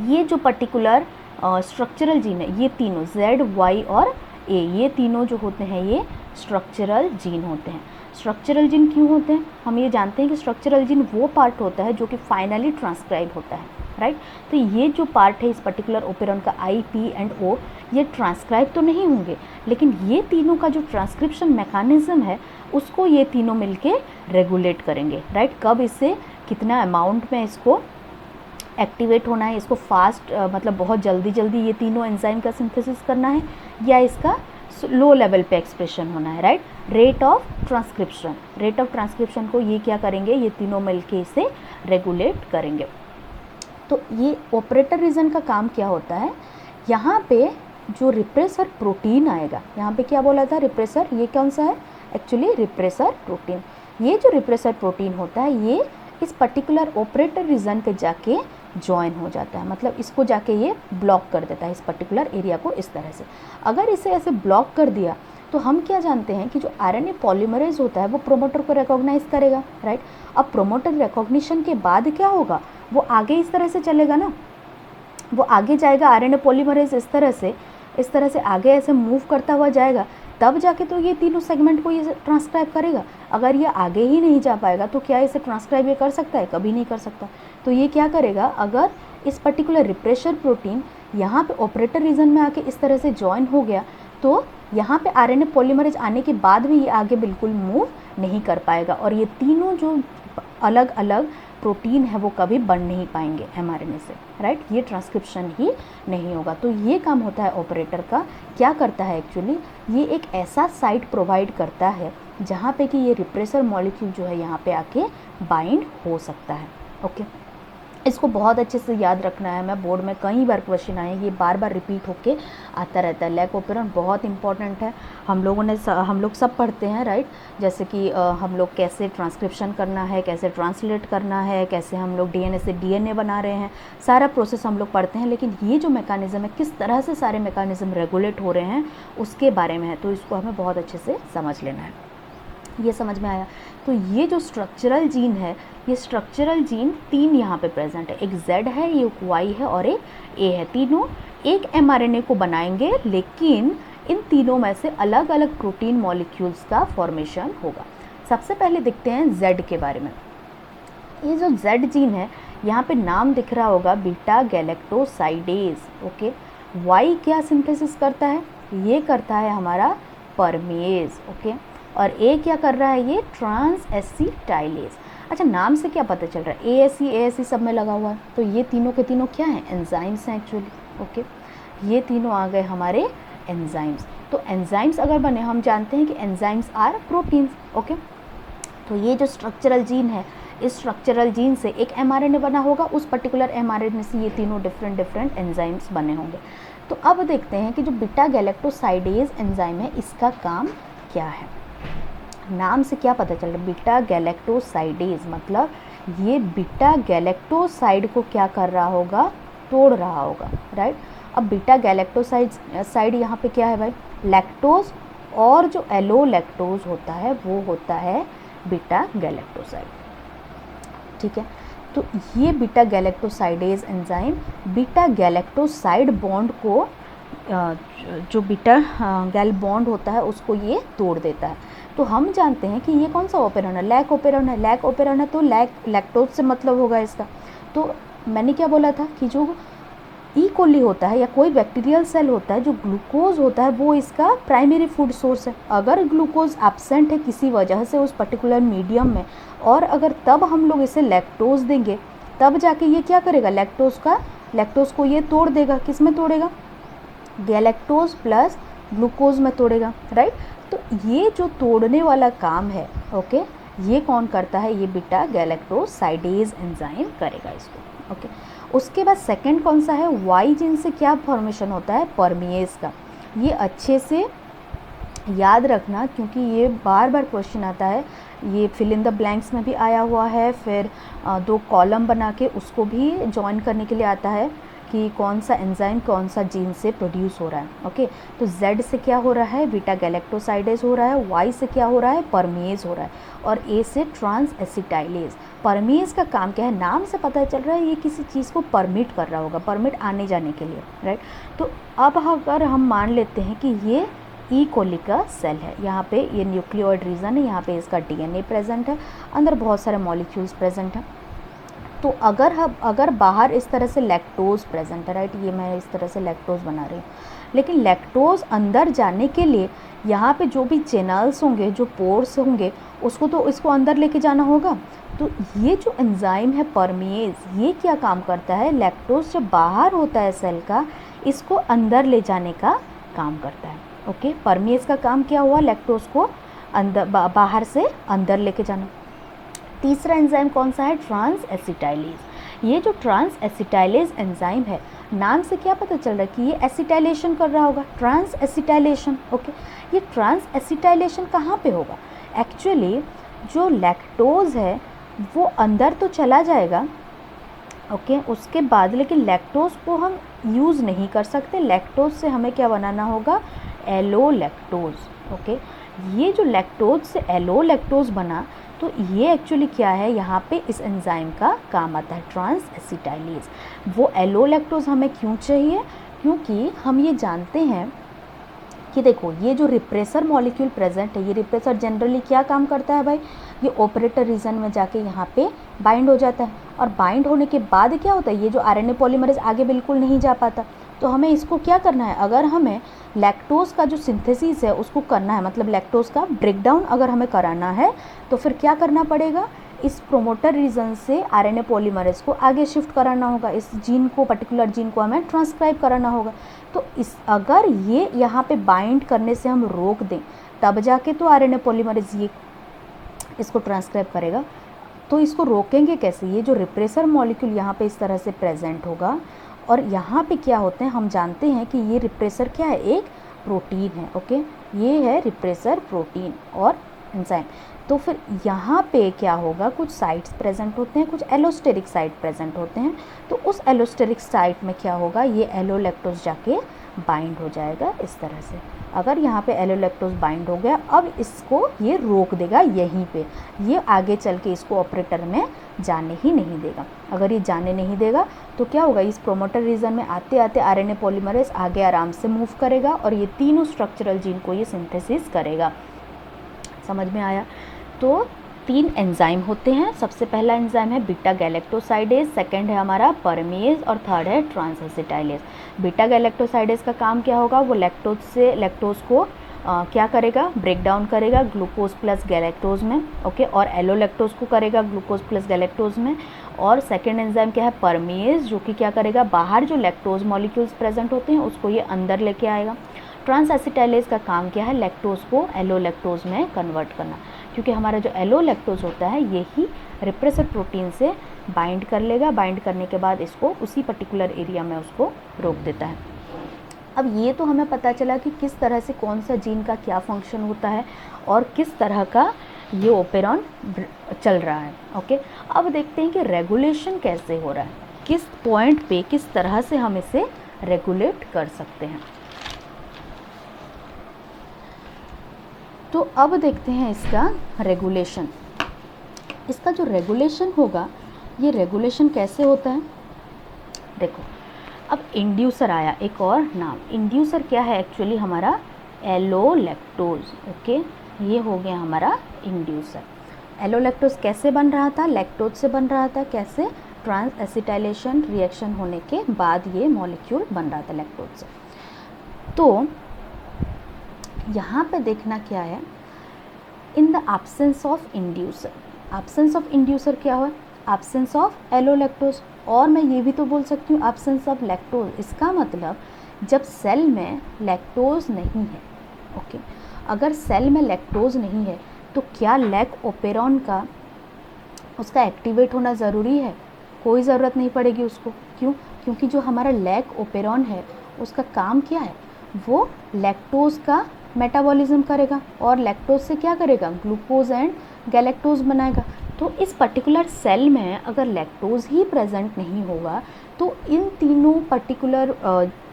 ये जो पर्टिकुलर स्ट्रक्चरल जीन है, ये तीनों Z, Y और A, ये तीनों जो होते हैं ये स्ट्रक्चरल जीन होते हैं। स्ट्रक्चरल जीन क्यों होते हैं, हम ये जानते हैं कि स्ट्रक्चरल जीन वो पार्ट होता है जो कि फाइनली ट्रांसक्राइब होता है, राइट। तो ये जो पार्ट है इस पर्टिकुलर ओपेरॉन का I, P एंड O, ये ट्रांसक्राइब तो नहीं होंगे, लेकिन ये तीनों का जो ट्रांसक्रिप्शन मैकेनिज्म है उसको ये तीनों मिलके रेगुलेट करेंगे, राइट। कब इससे कितना अमाउंट में इसको एक्टिवेट होना है, इसको फास्ट मतलब बहुत जल्दी जल्दी ये तीनों एंजाइम का सिंथेसिस करना है, या इसका लो लेवल पे एक्सप्रेशन होना है, right. Rate of transcription, rate of transcription को ये क्या करेंगे, ये तीनों मिलके इसे रेगुलेट करेंगे। तो ये ऑपरेटर रीजन का काम क्या होता है, यहाँ पे जो रिप्रेसर प्रोटीन आएगा, यहाँ पे क्या बोला था, रिप्रेसर, ये कौन सा है, एक्चुअली रिप्रेसर प्रोटीन। ये जो रिप्रेसर प्रोटीन होता है ये इस पर्टिकुलर ऑपरेटर रीजन पे जाके ज्वाइन हो जाता है, मतलब इसको जाके ये ब्लॉक कर देता है इस पर्टिकुलर एरिया को इस तरह से। अगर इसे ऐसे ब्लॉक कर दिया तो हम क्या जानते हैं कि जो आरएनए पॉलीमरेज होता है वो प्रोमोटर को रिकॉग्नाइज करेगा, राइट। अब प्रोमोटर रिकॉग्निशन के बाद क्या होगा, वो आगे इस तरह से चलेगा ना, वो आगे जाएगा, आरएनए पॉलीमरेज इस तरह से आगे ऐसे मूव करता हुआ जाएगा, तब जाके तो ये तीनों सेगमेंट को ये ट्रांसक्राइब करेगा। अगर ये आगे ही नहीं जा पाएगा तो क्या इसे ट्रांसक्राइब ये कर सकता है, कभी नहीं कर सकता। तो ये क्या करेगा, अगर इस पर्टिकुलर रिप्रेसर प्रोटीन यहाँ पे ऑपरेटर रीजन में आके इस तरह से ज्वाइन हो गया तो यहाँ पे आरएनए पॉलीमरेज आने के बाद भी ये आगे बिल्कुल मूव नहीं कर पाएगा, और ये तीनों जो अलग अलग प्रोटीन है वो कभी बन नहीं पाएंगे एमआरएनए से, राइट। ये ट्रांसक्रिप्शन ही नहीं होगा। तो ये काम होता है ऑपरेटर का। क्या करता है, एक्चुअली ये एक ऐसा साइट प्रोवाइड करता है जहाँ पे कि ये रिप्रेसर मॉलिक्यूल जो है यहाँ पे आके बाइंड हो सकता है। ओके, इसको बहुत अच्छे से याद रखना है। मैं बोर्ड में कई बार क्वेश्चन आए, ये बार बार रिपीट होके आता रहता है। लैक ओपेरॉन बहुत इंपॉर्टेंट है, हम लोग सब पढ़ते हैं, राइट। जैसे कि हम लोग कैसे ट्रांसक्रिप्शन करना है, कैसे ट्रांसलेट करना है, कैसे हम लोग डीएनए से डीएनए बना रहे हैं, सारा प्रोसेस हम लोग पढ़ते हैं। लेकिन ये जो मैकेनिज़्म है, किस तरह से सारे मैकेनिज़्म रेगुलेट हो रहे हैं उसके बारे में है, तो इसको हमें बहुत अच्छे से समझ लेना है। ये समझ में आया। तो ये जो स्ट्रक्चरल जीन है, ये स्ट्रक्चरल जीन तीन यहाँ पे प्रेजेंट है, एक Z है, एक Y है और एक A है। तीनों एक mRNA को बनाएंगे, लेकिन इन तीनों में से अलग अलग प्रोटीन मॉलिक्यूल्स का फॉर्मेशन होगा। सबसे पहले देखते हैं Z के बारे में। ये जो Z जीन है, यहाँ पे नाम दिख रहा होगा, बीटा गैलेक्टोसाइडेज। ओके, Y क्या सिंथेसिस करता है, ये करता है हमारा परमेज। ओके, और ए क्या कर रहा है, ये ट्रांस एसिटाइलेज। अच्छा, नाम से क्या पता चल रहा है, ASE सब में लगा हुआ है, तो ये तीनों के तीनों क्या हैं, एंजाइम्स हैं एक्चुअली। ओके, ये तीनों आ गए हमारे एंजाइम्स। तो एंजाइम्स अगर बने, हम जानते हैं कि एंजाइम्स आर प्रोटीन्स। ओके, तो ये जो स्ट्रक्चरल जीन है, इस स्ट्रक्चरल जीन से एक mRNA बना होगा, उस पर्टिकुलर mRNA से ये तीनों डिफरेंट एंजाइम्स बने होंगे। तो अब देखते हैं कि जो बीटा गैलेक्टोसाइडेज एंजाइम है, इसका काम क्या है। नाम से क्या पता चल रहा है, बीटा गैलेक्टोसाइडेज, मतलब ये बीटा गैलेक्टोसाइड को क्या कर रहा होगा, तोड़ रहा होगा, राइट। अब बीटा गैलेक्टोसाइड यहाँ पे क्या है भाई, लैक्टोज, और जो एलो लैक्टोज होता है वो होता है बीटा गैलेक्टोसाइड। ठीक है, तो ये beta galactosidase enzyme beta galactoside bond को, जो बीटा गैल बॉन्ड होता है उसको ये तोड़ देता है। तो हम जानते हैं कि ये कौन सा ओपेरॉन है, लैक ओपेरॉन है। लैक ओपेरॉन है तो लैक्टोज से मतलब होगा इसका। तो मैंने क्या बोला था कि जो ई कोली होता है या कोई बैक्टीरियल सेल होता है, जो ग्लूकोज होता है वो इसका प्राइमरी फूड सोर्स है। अगर ग्लूकोज एब्सेंट है किसी वजह से उस पर्टिकुलर मीडियम में, और अगर तब हम लोग इसे लैक्टोज देंगे, तब जाके ये क्या करेगा, लैक्टोज को ये तोड़ देगा। किस में तोड़ेगा, गैलेक्टोज प्लस ग्लूकोज में तोड़ेगा, राइट। तो ये जो तोड़ने वाला काम है, ओके, ये कौन करता है, ये बीटा गैलेक्टोसाइडेज एंजाइम करेगा इसको, ओके। उसके बाद सेकंड कौन सा है, वाई जीन से क्या फॉर्मेशन होता है, परमिएज का। ये अच्छे से याद रखना क्योंकि ये बार बार क्वेश्चन आता है, ये फिल इन द ब्लैंक्स में भी आया हुआ है, फिर 2 कॉलम बना के उसको भी ज्वाइन करने के लिए आता है कि कौन सा एंजाइम कौन सा जीन से प्रोड्यूस हो रहा है, ओके। तो Z से क्या हो रहा है, बीटा गैलेक्टोसाइडेज हो रहा है, Y से क्या हो रहा है, परमिएज हो रहा है, और A से ट्रांस एसिटाइलेज। परमिएज का काम क्या है, नाम से पता चल रहा है ये किसी चीज़ को परमिट कर रहा होगा, परमिट आने जाने के लिए, राइट। तो अब अगर हम मान लेते हैं कि ये ई कोली का सेल है, यहाँ पे ये न्यूक्लियोइड रीजन है, यहाँ पे इसका DNA प्रेजेंट है, अंदर बहुत सारे मॉलिक्यूल्स प्रेजेंट हैं। तो अगर बाहर इस तरह से लैक्टोज प्रेजेंट है, राइट, ये मैं इस तरह से लैक्टोज बना रही हूँ, लेकिन लैक्टोज अंदर जाने के लिए यहाँ पे जो भी चैनल्स होंगे, जो पोर्स होंगे, उसको तो इसको अंदर लेके जाना होगा। तो ये जो एंजाइम है परमिएज, ये क्या काम करता है, लैक्टोज जब बाहर होता है सेल का, इसको अंदर ले जाने का काम करता है, ओके। परमिएज का काम क्या हुआ, लैक्टोज को अंदर बाहर से अंदर लेके जाना। तीसरा एंजाइम कौन सा है, ट्रांस एसिटाइलेज। ये जो ट्रांस एसिटाइलेज एंजाइम है, नाम से क्या पता चल रहा है कि ये एसिटाइलेशन कर रहा होगा, ट्रांस एसिटाइलेशन, ओके। ये ट्रांस एसिटाइलेशन कहाँ पे होगा, एक्चुअली जो लैक्टोज है वो अंदर तो चला जाएगा, ओके, उसके बाद लेकिन लैक्टोज को हम यूज़ नहीं कर सकते, लैक्टोज से हमें क्या बनाना होगा, एलो लैक्टोज, ओके। ये जो लैक्टोज से एलो लैक्टोज बना, तो ये एक्चुअली क्या है, यहाँ पे इस एंजाइम का काम आता है, ट्रांस एसिटाइलेज। वो एलो लैक्टोज हमें क्यों चाहिए, क्योंकि हम ये जानते हैं कि देखो ये जो रिप्रेसर मॉलिक्यूल प्रेजेंट है, ये रिप्रेसर जनरली क्या काम करता है भाई, ये ऑपरेटर रीजन में जाके यहाँ पे बाइंड हो जाता है, और बाइंड होने के बाद क्या होता है, ये जो RNA पॉलीमरेज आगे बिल्कुल नहीं जा पाता। तो हमें इसको क्या करना है, अगर हमें लैक्टोज का जो सिंथेसिस है उसको करना है, मतलब लैक्टोज का ब्रेकडाउन अगर हमें कराना है, तो फिर क्या करना पड़ेगा, इस प्रोमोटर रीजन से RNA पॉलीमरेज को आगे शिफ्ट कराना होगा, इस जीन को, पर्टिकुलर जीन को हमें ट्रांसक्राइब कराना होगा। तो इस अगर ये यहाँ पे बाइंड करने से हम रोक दें, तब जाके तो RNA पॉलीमरेज ये इसको ट्रांसक्राइब करेगा। तो इसको रोकेंगे कैसे, ये जो रिप्रेसर मॉलिक्यूल यहाँ पे इस तरह से प्रेजेंट होगा, और यहाँ पे क्या होते हैं, हम जानते हैं कि ये रिप्रेसर क्या है, एक प्रोटीन है, ओके, ये है रिप्रेसर प्रोटीन और एंजाइम। तो फिर यहाँ पे क्या होगा, कुछ साइट्स प्रेजेंट होते हैं, कुछ एलोस्टेरिक साइट प्रेजेंट होते हैं। तो उस एलोस्टेरिक साइट में क्या होगा, ये एलो लैक्टोज जाके बाइंड हो जाएगा इस तरह से। अगर यहाँ पे एलो लैक्टोज बाइंड हो गया, अब इसको ये रोक देगा यहीं पे, ये आगे चल के इसको ऑपरेटर में जाने ही नहीं देगा। अगर ये जाने नहीं देगा तो क्या होगा, इस प्रोमोटर रीजन में आते आते RNA पॉलीमरेज आगे आराम से मूव करेगा, और ये तीनों स्ट्रक्चरल जीन को ये सिंथेसिस करेगा। समझ में आया। तो 3 एंजाइम होते हैं, सबसे पहला एंजाइम है बीटा गैलेक्टोसाइडेज, सेकंड है हमारा परमिएज, और थर्ड है ट्रांस एसिटाइलेज। बीटा गैलेक्टोसाइडेज का काम क्या होगा, वो लैक्टोज को क्या करेगा, ब्रेक डाउन करेगा ग्लूकोज प्लस गैलेक्टोज में, ओके, और एलो लैक्टोज को करेगा ग्लूकोज प्लस गैलेक्टोज में। और सेकेंड एंजाइम क्या है, परमिएज, जो कि क्या करेगा, बाहर जो लैक्टोज मॉलिक्यूल्स प्रेजेंट होते हैं उसको ये अंदर लेके आएगा। ट्रांस एसिटाइलेज का काम क्या है, लैक्टोज को एलो लैक्टोज में कन्वर्ट करना, क्योंकि हमारा जो एलो लैक्टोज होता है यही रिप्रेसर प्रोटीन से बाइंड कर लेगा, बाइंड करने के बाद इसको उसी पर्टिकुलर एरिया में उसको रोक देता है। अब ये तो हमें पता चला कि किस तरह से कौन सा जीन का क्या फंक्शन होता है और किस तरह का ये ओपेरॉन चल रहा है, ओके। अब देखते हैं कि रेगुलेशन कैसे हो रहा है, किस पॉइंट पे किस तरह से हम इसे रेगुलेट कर सकते हैं। तो अब देखते हैं इसका रेगुलेशन। इसका जो रेगुलेशन होगा, ये रेगुलेशन कैसे होता है, देखो। अब इंड्यूसर आया, एक और नाम। इंड्यूसर क्या है, एक्चुअली हमारा एलो लैक्टोज, ओके, ये हो गया हमारा इंड्यूसर। एलो लैक्टोज कैसे बन रहा था, लैक्टोज से बन रहा था, कैसे, ट्रांस एसिटाइलेशन रिएक्शन होने के बाद ये मॉलिक्यूल बन रहा था लैक्टोज से। तो यहाँ पे देखना क्या है, in the absence of inducer. Absence of inducer क्या हुआ, एब्सेंस ऑफ एलो लैक्टोज, और मैं ये भी तो बोल सकती हूँ एब्सेंस ऑफ लैक्टोज। इसका मतलब जब सेल में लैक्टोज नहीं है, ओके, अगर सेल में लैक्टोज नहीं है तो क्या लैक ओपेरॉन का उसका एक्टिवेट होना ज़रूरी है? कोई ज़रूरत नहीं पड़ेगी उसको। क्यों? क्योंकि जो हमारा लैक ओपेरॉन है उसका काम क्या है, वो लैक्टोज का मेटाबॉलिज्म करेगा और लैक्टोज से क्या करेगा, ग्लूकोज एंड गैलेक्टोज बनाएगा। तो इस पर्टिकुलर सेल में अगर लैक्टोज ही प्रेजेंट नहीं होगा तो इन तीनों पर्टिकुलर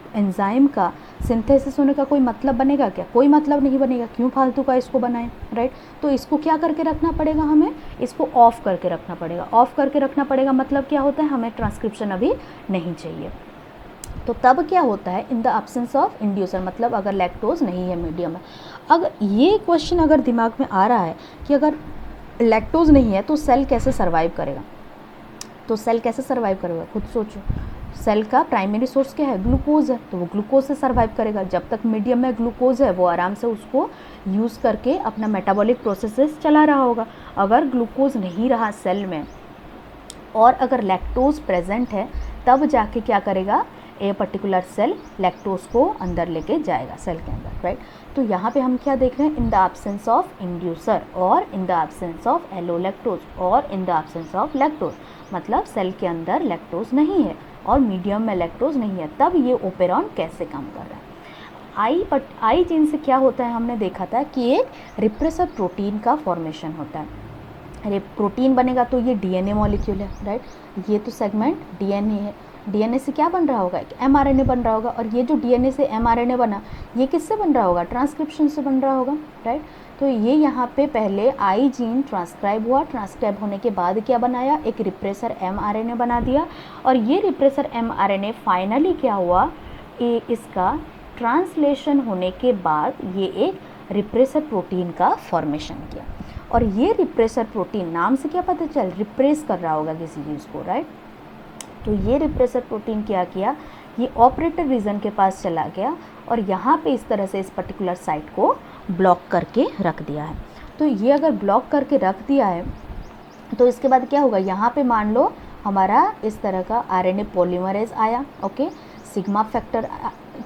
एंजाइम का सिंथेसिस होने का कोई मतलब बनेगा क्या? कोई मतलब नहीं बनेगा। क्यों फालतू का इसको बनाएं, राइट? तो इसको क्या करके रखना पड़ेगा, हमें इसको ऑफ करके रखना पड़ेगा। ऑफ करके रखना पड़ेगा मतलब क्या होता है, हमें ट्रांसक्रिप्शन अभी नहीं चाहिए। तो तब क्या होता है, in the absence of inducer, मतलब अगर लैक्टोज नहीं है मीडियम में। अगर ये क्वेश्चन अगर दिमाग में आ रहा है कि अगर लैक्टोज नहीं है तो सेल कैसे सर्वाइव करेगा, तो सेल कैसे सर्वाइव करेगा, खुद सोचो। सेल का प्राइमरी सोर्स क्या है, ग्लूकोज है, तो वो ग्लूकोज से सर्वाइव करेगा। जब तक मीडियम में ग्लूकोज है वो आराम से उसको यूज़ करके अपना मेटाबॉलिक प्रोसेसेस चला रहा होगा। अगर ग्लूकोज नहीं रहा सेल में और अगर लैक्टोज प्रेजेंट है तब जाके क्या करेगा, ए पर्टिकुलर सेल लैक्टोज को अंदर लेके जाएगा सेल के अंदर, राइट? तो यहाँ पे हम क्या देख रहे हैं, in the absence of inducer और इन द एब्सेंस ऑफ एलोलैक्टोज और in the absence of lactose, मतलब सेल के अंदर लैक्टोज नहीं है और मीडियम में लैक्टोज नहीं है, तब ये ओपेरॉन कैसे काम कर रहा है। आई जीन से क्या होता है, हमने देखा था कि एक रिप्रेसर प्रोटीन का फॉर्मेशन होता है। अरे प्रोटीन बनेगा तो ये डीएनए मॉलिक्यूल है, राइट? ये तो सेगमेंट डीएनए है। डीएनए से क्या बन रहा होगा, एक एमआरएनए बन रहा होगा, और ये जो डीएनए से एमआरएनए बना ये किससे बन रहा होगा, ट्रांसक्रिप्शन से बन रहा होगा, राइट? तो ये यहाँ पे पहले आई जीन ट्रांसक्राइब हुआ, ट्रांसक्राइब होने के बाद क्या बनाया, एक रिप्रेसर एमआरएनए बना दिया, और ये रिप्रेसर एमआरएनए फाइनली क्या हुआ, इसका ट्रांसलेशन होने के बाद ये एक रिप्रेसर प्रोटीन का फॉर्मेशन किया। और ये रिप्रेसर प्रोटीन, नाम से क्या पता चल, रिप्रेस कर रहा होगा किसी चीज़ को, राइट? तो ये रिप्रेसर प्रोटीन क्या किया, ये ऑपरेटर रीजन के पास चला गया और यहाँ पे इस तरह से इस पर्टिकुलर साइट को ब्लॉक करके रख दिया है। तो ये अगर ब्लॉक करके रख दिया है तो इसके बाद क्या होगा, यहाँ पे मान लो हमारा इस तरह का आरएनए पॉलीमरेज आया, ओके, सिग्मा फैक्टर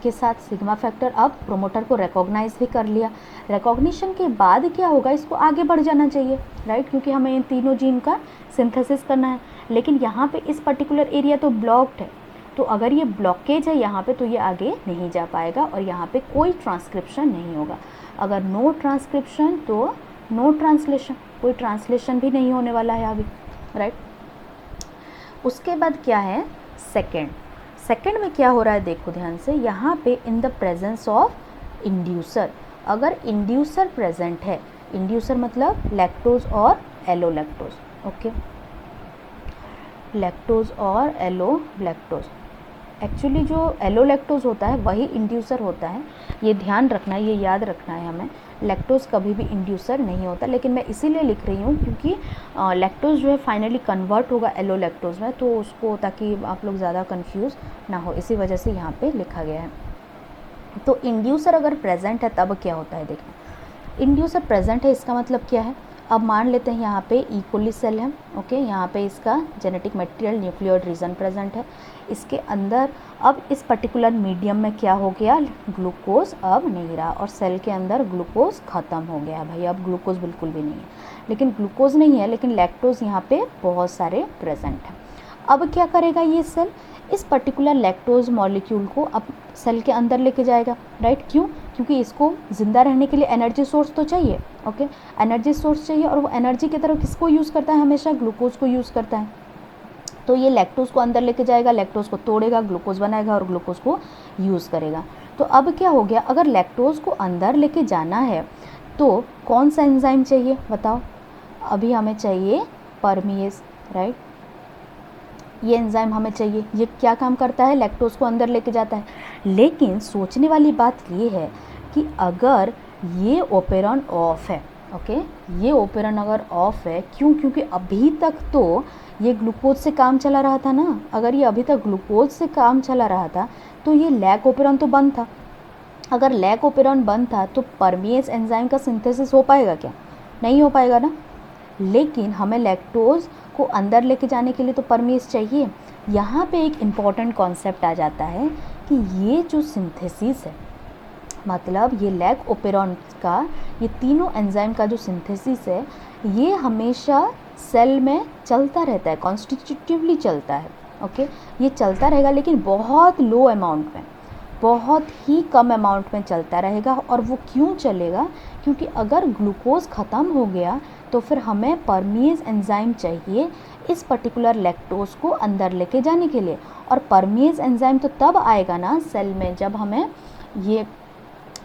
के साथ। सिग्मा फैक्टर अब प्रोमोटर को रिकॉग्नाइज भी कर लिया। रिकॉग्निशन के बाद क्या होगा, इसको आगे बढ़ जाना चाहिए, राइट? क्योंकि हमें इन तीनों जीन का सिंथेसिस करना है। लेकिन यहाँ पे इस पर्टिकुलर एरिया तो ब्लॉक्ड है, तो अगर ये ब्लॉकेज है यहाँ पे तो ये आगे नहीं जा पाएगा और यहाँ पे कोई ट्रांसक्रिप्शन नहीं होगा। अगर नो ट्रांसक्रिप्शन तो नो ट्रांसलेशन, कोई ट्रांसलेशन भी नहीं होने वाला है अभी, राइट? उसके बाद क्या है, सेकेंड में क्या हो रहा है, देखो ध्यान से, यहाँ पे in the presence of inducer, अगर इंड्यूसर प्रेजेंट है, इंड्यूसर मतलब लैक्टोज और एलोलैक्टोज, ओके, लैक्टोज और एलोलैक्टोज। एक्चुअली जो एलोलैक्टोज होता है वही इंड्यूसर होता है, ये ध्यान रखना है, ये याद रखना है हमें। लैक्टोज कभी भी इंड्यूसर नहीं होता, लेकिन मैं इसीलिए लिख रही हूँ क्योंकि लैक्टोज जो है फाइनली कन्वर्ट होगा एलोलैक्टोज में, तो उसको, ताकि आप लोग ज़्यादा कंफ्यूज ना हो, इसी वजह से यहाँ पे लिखा गया है। तो इंड्यूसर अगर प्रेजेंट है तब क्या होता है, देखना, इंड्यूसर प्रेजेंट है इसका मतलब क्या है। अब मान लेते हैं यहाँ पे इकोली सेल है, ओके, यहाँ पे इसका genetic material nucleoid region present है, इसके अंदर अब इस पर्टिकुलर मीडियम में क्या हो गया, ग्लूकोज अब नहीं रहा और सेल के अंदर ग्लूकोज ख़त्म हो गया भाई, अब ग्लूकोज बिल्कुल भी नहीं है। लेकिन ग्लूकोज नहीं है, लेकिन लैक्टोज यहाँ पे बहुत सारे प्रेजेंट हैं। अब क्या करेगा ये सेल, इस पर्टिकुलर लैक्टोज मॉलिक्यूल को अब सेल के अंदर लेके जाएगा, राइट? क्यों? क्योंकि इसको ज़िंदा रहने के लिए एनर्जी सोर्स तो चाहिए, ओके, एनर्जी सोर्स चाहिए, और वो एनर्जी की तरह किसको यूज़ करता है, हमेशा ग्लूकोज को यूज़ करता है। तो ये लैक्टोज को अंदर लेके जाएगा, लैक्टोज को तोड़ेगा, ग्लूकोज बनाएगा और ग्लूकोज को यूज़ करेगा। तो अब क्या हो गया, अगर लैक्टोज को अंदर लेके जाना है तो कौन सा एंजाइम चाहिए बताओ, अभी हमें चाहिए परमीएस, राइट? ये एंजाइम हमें चाहिए, ये क्या काम करता है, लैक्टोज को अंदर लेके जाता है। लेकिन सोचने वाली बात ये है कि अगर ये ओपेरॉन ऑफ है, ओके, ये ओपेरॉन अगर ऑफ है, क्यों? क्योंकि अभी तक तो ये ग्लूकोज से काम चला रहा था ना, अगर ये अभी तक ग्लूकोज से काम चला रहा था तो ये लैक ओपेरॉन तो बंद था। अगर लैक ओपेरॉन बंद था तो परमीएस एंजाइम का सिंथेसिस हो पाएगा क्या, नहीं हो पाएगा ना। लेकिन हमें लैक्टोज को अंदर लेके जाने के लिए तो परमीएस चाहिए, यहाँ पे एक इम्पॉर्टेंट कॉन्सेप्ट आ जाता है कि ये जो सिंथेसिस है, मतलब ये लैक ओपेरॉन का ये तीनों एंजाइम का जो सिंथेसिस है, ये हमेशा सेल में चलता रहता है, कॉन्स्टिट्यूटिवली चलता है। ओके, ये चलता रहेगा लेकिन बहुत लो अमाउंट में, बहुत ही कम अमाउंट में चलता रहेगा। और वो क्यों चलेगा? क्योंकि अगर ग्लूकोज ख़त्म हो गया तो फिर हमें परमीज एंजाइम चाहिए इस पर्टिकुलर लैक्टोज को अंदर लेके जाने के लिए। और परमीज एंजाइम तो तब आएगा ना सेल में जब हमें ये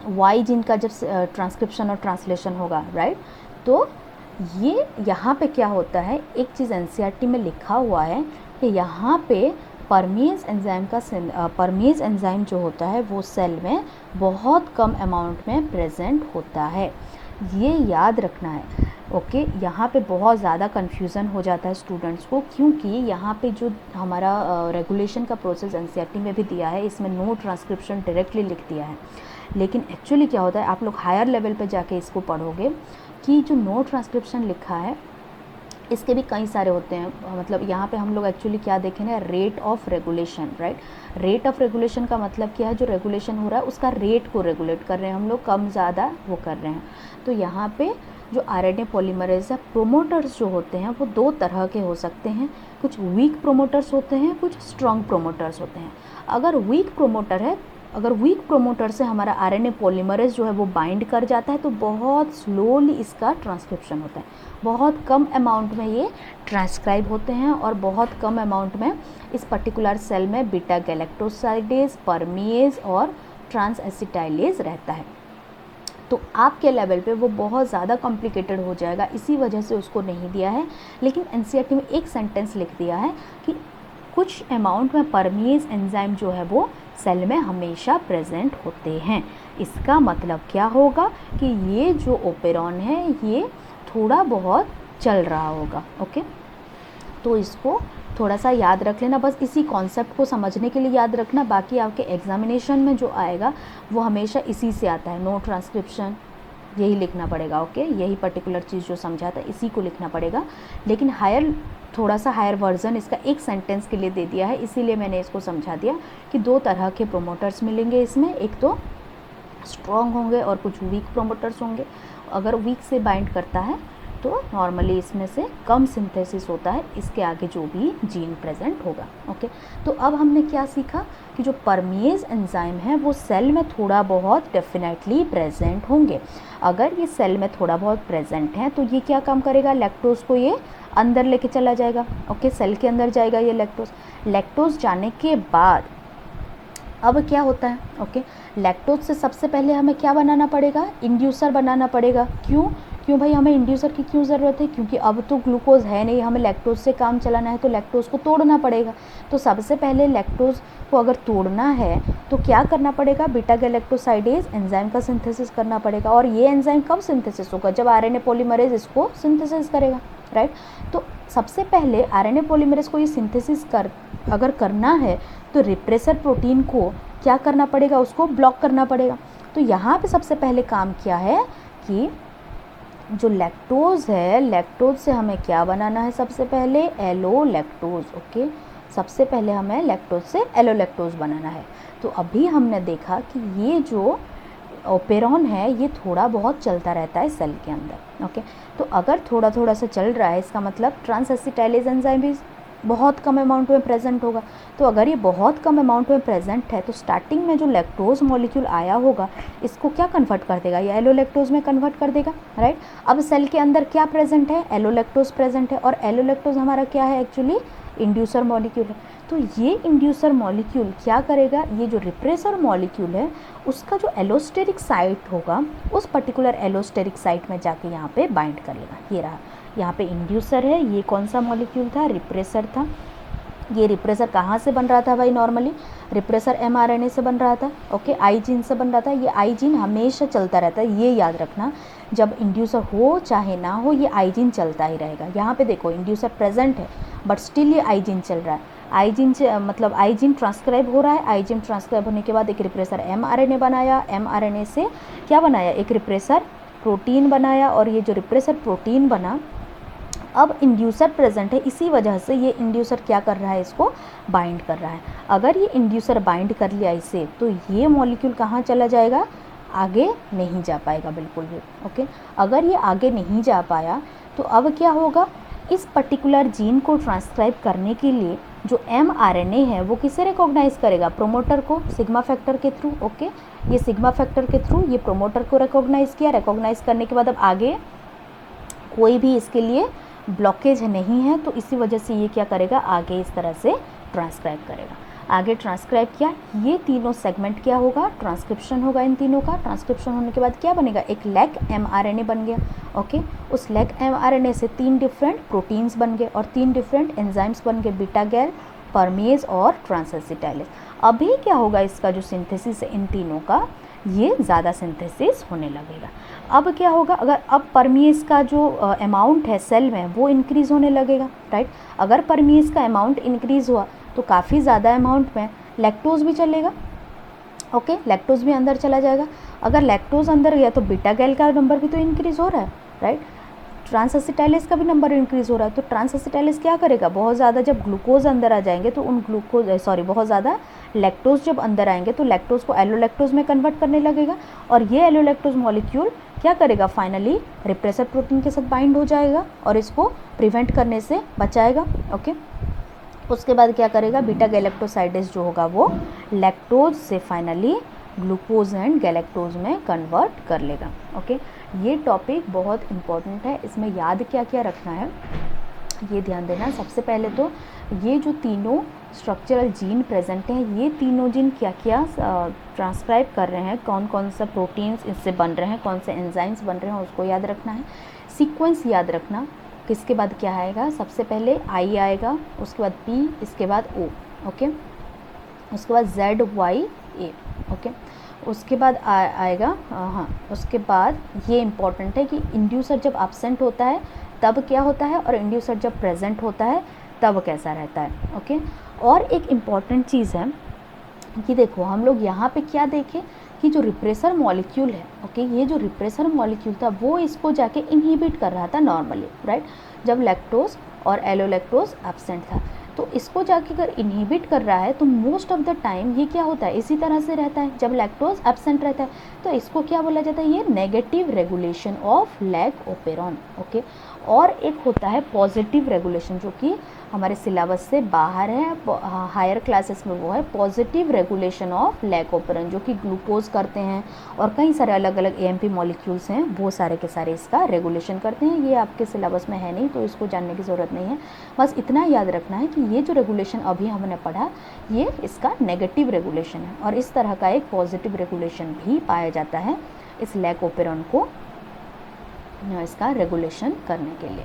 वाई जीन का जब ट्रांसक्रिप्शन और ट्रांसलेशन होगा, राइट। तो ये यहाँ पे क्या होता है, एक चीज़ एनसीईआरटी में लिखा हुआ है कि यहाँ पे परमीज एंजाइम जो होता है वो सेल में बहुत कम अमाउंट में प्रेजेंट होता है, ये याद रखना है। ओके, यहाँ पे बहुत ज़्यादा कन्फ्यूज़न हो जाता है स्टूडेंट्स को, क्योंकि यहाँ पे जो हमारा रेगुलेशन का प्रोसेस एनसीईआरटी में भी दिया है, इसमें नो ट्रांसक्रिप्शन डायरेक्टली लिख दिया है। लेकिन एक्चुअली क्या होता है, आप लोग हायर लेवल पे जाके इसको पढ़ोगे कि जो नो ट्रांसक्रिप्शन लिखा है इसके भी कई सारे होते हैं। मतलब यहाँ पे हम लोग एक्चुअली क्या देखें ना, rate of regulation, right. Rate of regulation का मतलब क्या है, जो रेगुलेशन हो रहा है उसका रेट को रेगुलेट कर रहे हैं हम लोग, कम ज़्यादा वो कर रहे हैं। तो यहाँ पे जो आरएनए पॉलीमरेज है, प्रोमोटर्स जो होते हैं वो दो तरह के हो सकते हैं, कुछ वीक प्रोमोटर्स होते हैं, कुछ स्ट्रॉन्ग प्रोमोटर्स होते हैं। अगर वीक प्रोमोटर से हमारा आरएनए पॉलीमरेज जो है वो बाइंड कर जाता है तो बहुत स्लोली इसका ट्रांसक्रिप्शन होता है, बहुत कम अमाउंट में ये ट्रांसक्राइब होते हैं और बहुत कम अमाउंट में इस पर्टिकुलर सेल में बीटा गैलेक्टोसाइडेज, परमीएज और ट्रांसएसिटाइलेज रहता है। तो आपके लेवल पे वो बहुत ज़्यादा कॉम्प्लिकेटेड हो जाएगा, इसी वजह से उसको नहीं दिया है। लेकिन एनसीईआरटी में एक सेंटेंस लिख दिया है कि कुछ अमाउंट में परमीज एंजाइम जो है वो सेल में हमेशा प्रेजेंट होते हैं। इसका मतलब क्या होगा कि ये जो ओपेरॉन है ये थोड़ा बहुत चल रहा होगा। ओके, तो इसको थोड़ा सा याद रख लेना, बस इसी कॉन्सेप्ट को समझने के लिए याद रखना। बाकी आपके एग्जामिनेशन में जो आएगा वो हमेशा इसी से आता है, नो ट्रांसक्रिप्शन, यही लिखना पड़ेगा। ओके, यही पर्टिकुलर चीज़ जो समझाता है इसी को लिखना पड़ेगा। लेकिन थोड़ा सा हायर वर्जन इसका एक सेंटेंस के लिए दे दिया है, इसीलिए मैंने इसको समझा दिया कि दो तरह के प्रोमोटर्स मिलेंगे इसमें, एक तो स्ट्रॉन्ग होंगे और कुछ वीक प्रोमोटर्स होंगे। अगर वीक से बाइंड करता है तो नॉर्मली इसमें से कम सिंथेसिस होता है, इसके आगे जो भी जीन प्रेजेंट होगा। ओके, तो अब हमने क्या सीखा कि जो परमीज एंजाइम है वो सेल में थोड़ा बहुत डेफिनेटली प्रेजेंट होंगे। अगर ये सेल में थोड़ा बहुत प्रेजेंट है तो ये क्या काम करेगा, लैक्टोज को ये अंदर लेके चला जाएगा। ओके, सेल के अंदर जाएगा ये लैक्टोज जाने के बाद अब क्या होता है, ओके, लैक्टोज से सबसे पहले हमें क्या बनाना पड़ेगा, इंड्यूसर बनाना पड़ेगा। क्यों भाई, हमें इंड्यूसर की क्यों ज़रूरत है, क्योंकि अब तो ग्लूकोज है नहीं, हमें लैक्टोज से काम चलाना है तो लैक्टोज को तोड़ना पड़ेगा। तो सबसे पहले लैक्टोज को अगर तोड़ना है तो क्या करना पड़ेगा, बीटा गैलेक्टोसाइडेज एंजाइम का सिंथेसिस करना पड़ेगा। और ये एंजाइम कब सिंथेसिस होगा, जब आरएनए पॉलीमरेज इसको सिंथेसिस करेगा, राइट। तो सबसे पहले आरएनए पॉलीमरेज को ये सिंथेसिस अगर करना है तो रिप्रेसर प्रोटीन को क्या करना पड़ेगा, उसको ब्लॉक करना पड़ेगा। तो यहाँ पे सबसे पहले काम किया है कि जो लैक्टोज है, लैक्टोज से हमें क्या बनाना है, सबसे पहले एलो लैक्टोज। ओके, सबसे पहले हमें लैक्टोज से एलो लैक्टोज बनाना है। तो अभी हमने देखा कि ये जो ओपेरॉन है ये थोड़ा बहुत चलता रहता है सेल के अंदर। ओके, तो अगर थोड़ा थोड़ा सा चल रहा है इसका मतलब ट्रांसएसिटाइलेज एंजाइम भी बहुत कम अमाउंट में प्रेजेंट होगा। तो अगर ये बहुत कम अमाउंट में प्रेजेंट है तो स्टार्टिंग में जो लैक्टोज मॉलिक्यूल आया होगा इसको क्या कन्वर्ट कर देगा, ये एलो लैक्टोज में कन्वर्ट कर देगा, राइट। अब सेल के अंदर क्या प्रेजेंट है, एलो लैक्टोज प्रेजेंट है। और एलो लैक्टोज हमारा क्या है, एक्चुअली इंड्यूसर मॉलिक्यूल है। तो ये इंड्यूसर मॉलिक्यूल क्या करेगा, ये जो रिप्रेसर मॉलिक्यूल है उसका जो एलोस्टेरिक साइट होगा उस पर्टिकुलर एलोस्टेरिक साइट में जाके यहाँ पे बाइंड कर लेगा। ये रहा, यहाँ पे इंड्यूसर है, ये कौन सा मॉलिक्यूल था, रिप्रेसर था। ये रिप्रेसर कहाँ से बन रहा था भाई, नॉर्मली रिप्रेसर एमआरएनए से बन रहा था। ओके, आई जीन से बन रहा था। ये आई जीन हमेशा चलता रहता है, ये याद रखना, जब इंड्यूसर हो चाहे ना हो ये आई जीन चलता ही रहेगा। यहाँ पे देखो इंड्यूसर प्रेजेंट है बट स्टिल ये आई जीन चल रहा है। आई जीन से मतलब आई जीन ट्रांसक्राइब हो रहा है, आई जीन ट्रांसक्राइब होने के बाद एक रिप्रेसर एमआरएनए बनाया, एमआरएनए से क्या बनाया, एक रिप्रेसर प्रोटीन बनाया। और ये जो रिप्रेसर प्रोटीन बना, अब इंड्यूसर प्रेजेंट है, इसी वजह से ये इंड्यूसर क्या कर रहा है, इसको बाइंड कर रहा है। अगर ये इंड्यूसर बाइंड कर लिया इसे, तो ये मॉलिक्यूल कहाँ चला जाएगा, आगे नहीं जा पाएगा बिल्कुल भी। ओके, अगर ये आगे नहीं जा पाया तो अब क्या होगा, इस पर्टिकुलर जीन को ट्रांसक्राइब करने के लिए जो mRNA है वो किसे रिकॉग्नाइज करेगा, प्रोमोटर को, सिग्मा फैक्टर के थ्रू। ओके, ये सिग्मा फैक्टर के थ्रू ये प्रोमोटर को रिकॉग्नाइज किया। रिकॉग्नाइज करने के बाद अब आगे कोई भी इसके लिए ब्लॉकेज नहीं है, तो इसी वजह से ये क्या करेगा, आगे इस तरह से ट्रांसक्राइब करेगा। आगे ट्रांसक्राइब किया, ये तीनों सेगमेंट क्या होगा, ट्रांसक्रिप्शन होगा इन तीनों का। ट्रांसक्रिप्शन होने के बाद क्या बनेगा, एक लैग mRNA बन गया। ओके, उस लैग mRNA से 3 डिफरेंट प्रोटीन्स बन गए और 3 डिफरेंट एंजाइम्स बन गए, बीटा गैल, परमेज और ट्रांसएसिटाइलेज। अभी क्या होगा, इसका जो सिंथेसिस है इन तीनों का, ये ज़्यादा सिंथेसिस होने लगेगा। अब क्या होगा, अगर अब परमेज का जो अमाउंट है सेल में वो इंक्रीज़ होने लगेगा, राइट। अगर परमेज का अमाउंट इंक्रीज़ हुआ तो काफ़ी ज़्यादा अमाउंट में लैक्टोज भी चलेगा। ओके, लैक्टोज भी अंदर चला जाएगा। अगर लैक्टोज अंदर गया तो बीटा गैल का नंबर भी तो इंक्रीज़ हो रहा है, राइट। ट्रांसएसिटाइलेज का भी नंबर इंक्रीज़ हो रहा है, तो ट्रांसएसिटाइलेज क्या करेगा, बहुत ज़्यादा जब ग्लूकोज अंदर आ जाएंगे तो उन बहुत ज़्यादा लैक्टोज जब अंदर आएंगे तो लैक्टोज को एलोलैक्टोज में कन्वर्ट करने लगेगा, और ये एलोलैक्टोज मॉलिक्यूल क्या करेगा, फाइनली रिप्रेसर प्रोटीन के साथ बाइंड हो जाएगा और इसको प्रिवेंट करने से बचाएगा। ओके, उसके बाद क्या करेगा, बीटा गैलेक्टोसाइडेज जो होगा वो लैक्टोज से फाइनली ग्लूकोज एंड गैलेक्टोज में कन्वर्ट कर लेगा। ओके, ये टॉपिक बहुत इम्पॉर्टेंट है, इसमें याद क्या क्या रखना है ये ध्यान देना। सबसे पहले तो ये जो तीनों स्ट्रक्चरल जीन प्रेजेंट हैं, ये तीनों जीन क्या क्या ट्रांसक्राइब कर रहे हैं, कौन कौन सा प्रोटीन्स इससे बन रहे हैं, कौन से एंजाइम्स बन रहे हैं, उसको याद रखना है। सीक्वेंस याद रखना, किसके बाद क्या आएगा, सबसे पहले I आएगा, उसके बाद P, इसके बाद O। ओके, उसके बाद Z, Y, A। ओके, उसके बाद आएगा हाँ, उसके बाद ये इम्पॉर्टेंट है कि इंड्यूसर जब एब्सेंट होता है तब क्या होता है, और इंड्यूसर जब प्रेजेंट होता है तब कैसा रहता है। ओके, और एक इम्पॉर्टेंट चीज़ है कि देखो हम लोग यहाँ पे क्या देखें कि जो रिप्रेसर मॉलिक्यूल है, ओके, ये जो रिप्रेसर मॉलिक्यूल था वो इसको जाके इनहिबिट कर रहा था नॉर्मली, राइट, जब लैक्टोज और एलोलैक्टोज एब्सेंट था। तो इसको जाके अगर इनहिबिट कर रहा है तो मोस्ट ऑफ द टाइम ये क्या होता है, इसी तरह से रहता है जब लैक्टोज एब्सेंट रहता है। तो इसको क्या बोला जाता है, ये negative regulation of lag operon. Okay, और एक होता है पॉजिटिव रेगुलेशन जो कि हमारे सिलेबस से बाहर है, हायर क्लासेस में वो है positive regulation of lag operon, जो कि ग्लूकोज करते हैं और कई सारे अलग अलग AMP मॉलिक्यूल्स हैं, वो सारे के सारे इसका रेगुलेशन करते हैं। ये आपके सिलेबस में है नहीं तो इसको जानने की ज़रूरत नहीं है, बस इतना याद रखना है कि ये जो रेगुलेशन अभी हमने पढ़ा ये इसका नेगेटिव रेगुलेशन है, और इस तरह का एक पॉजिटिव रेगुलेशन भी पाया जाता है इस लैग ओपेरॉन को इसका रेगुलेशन करने के लिए।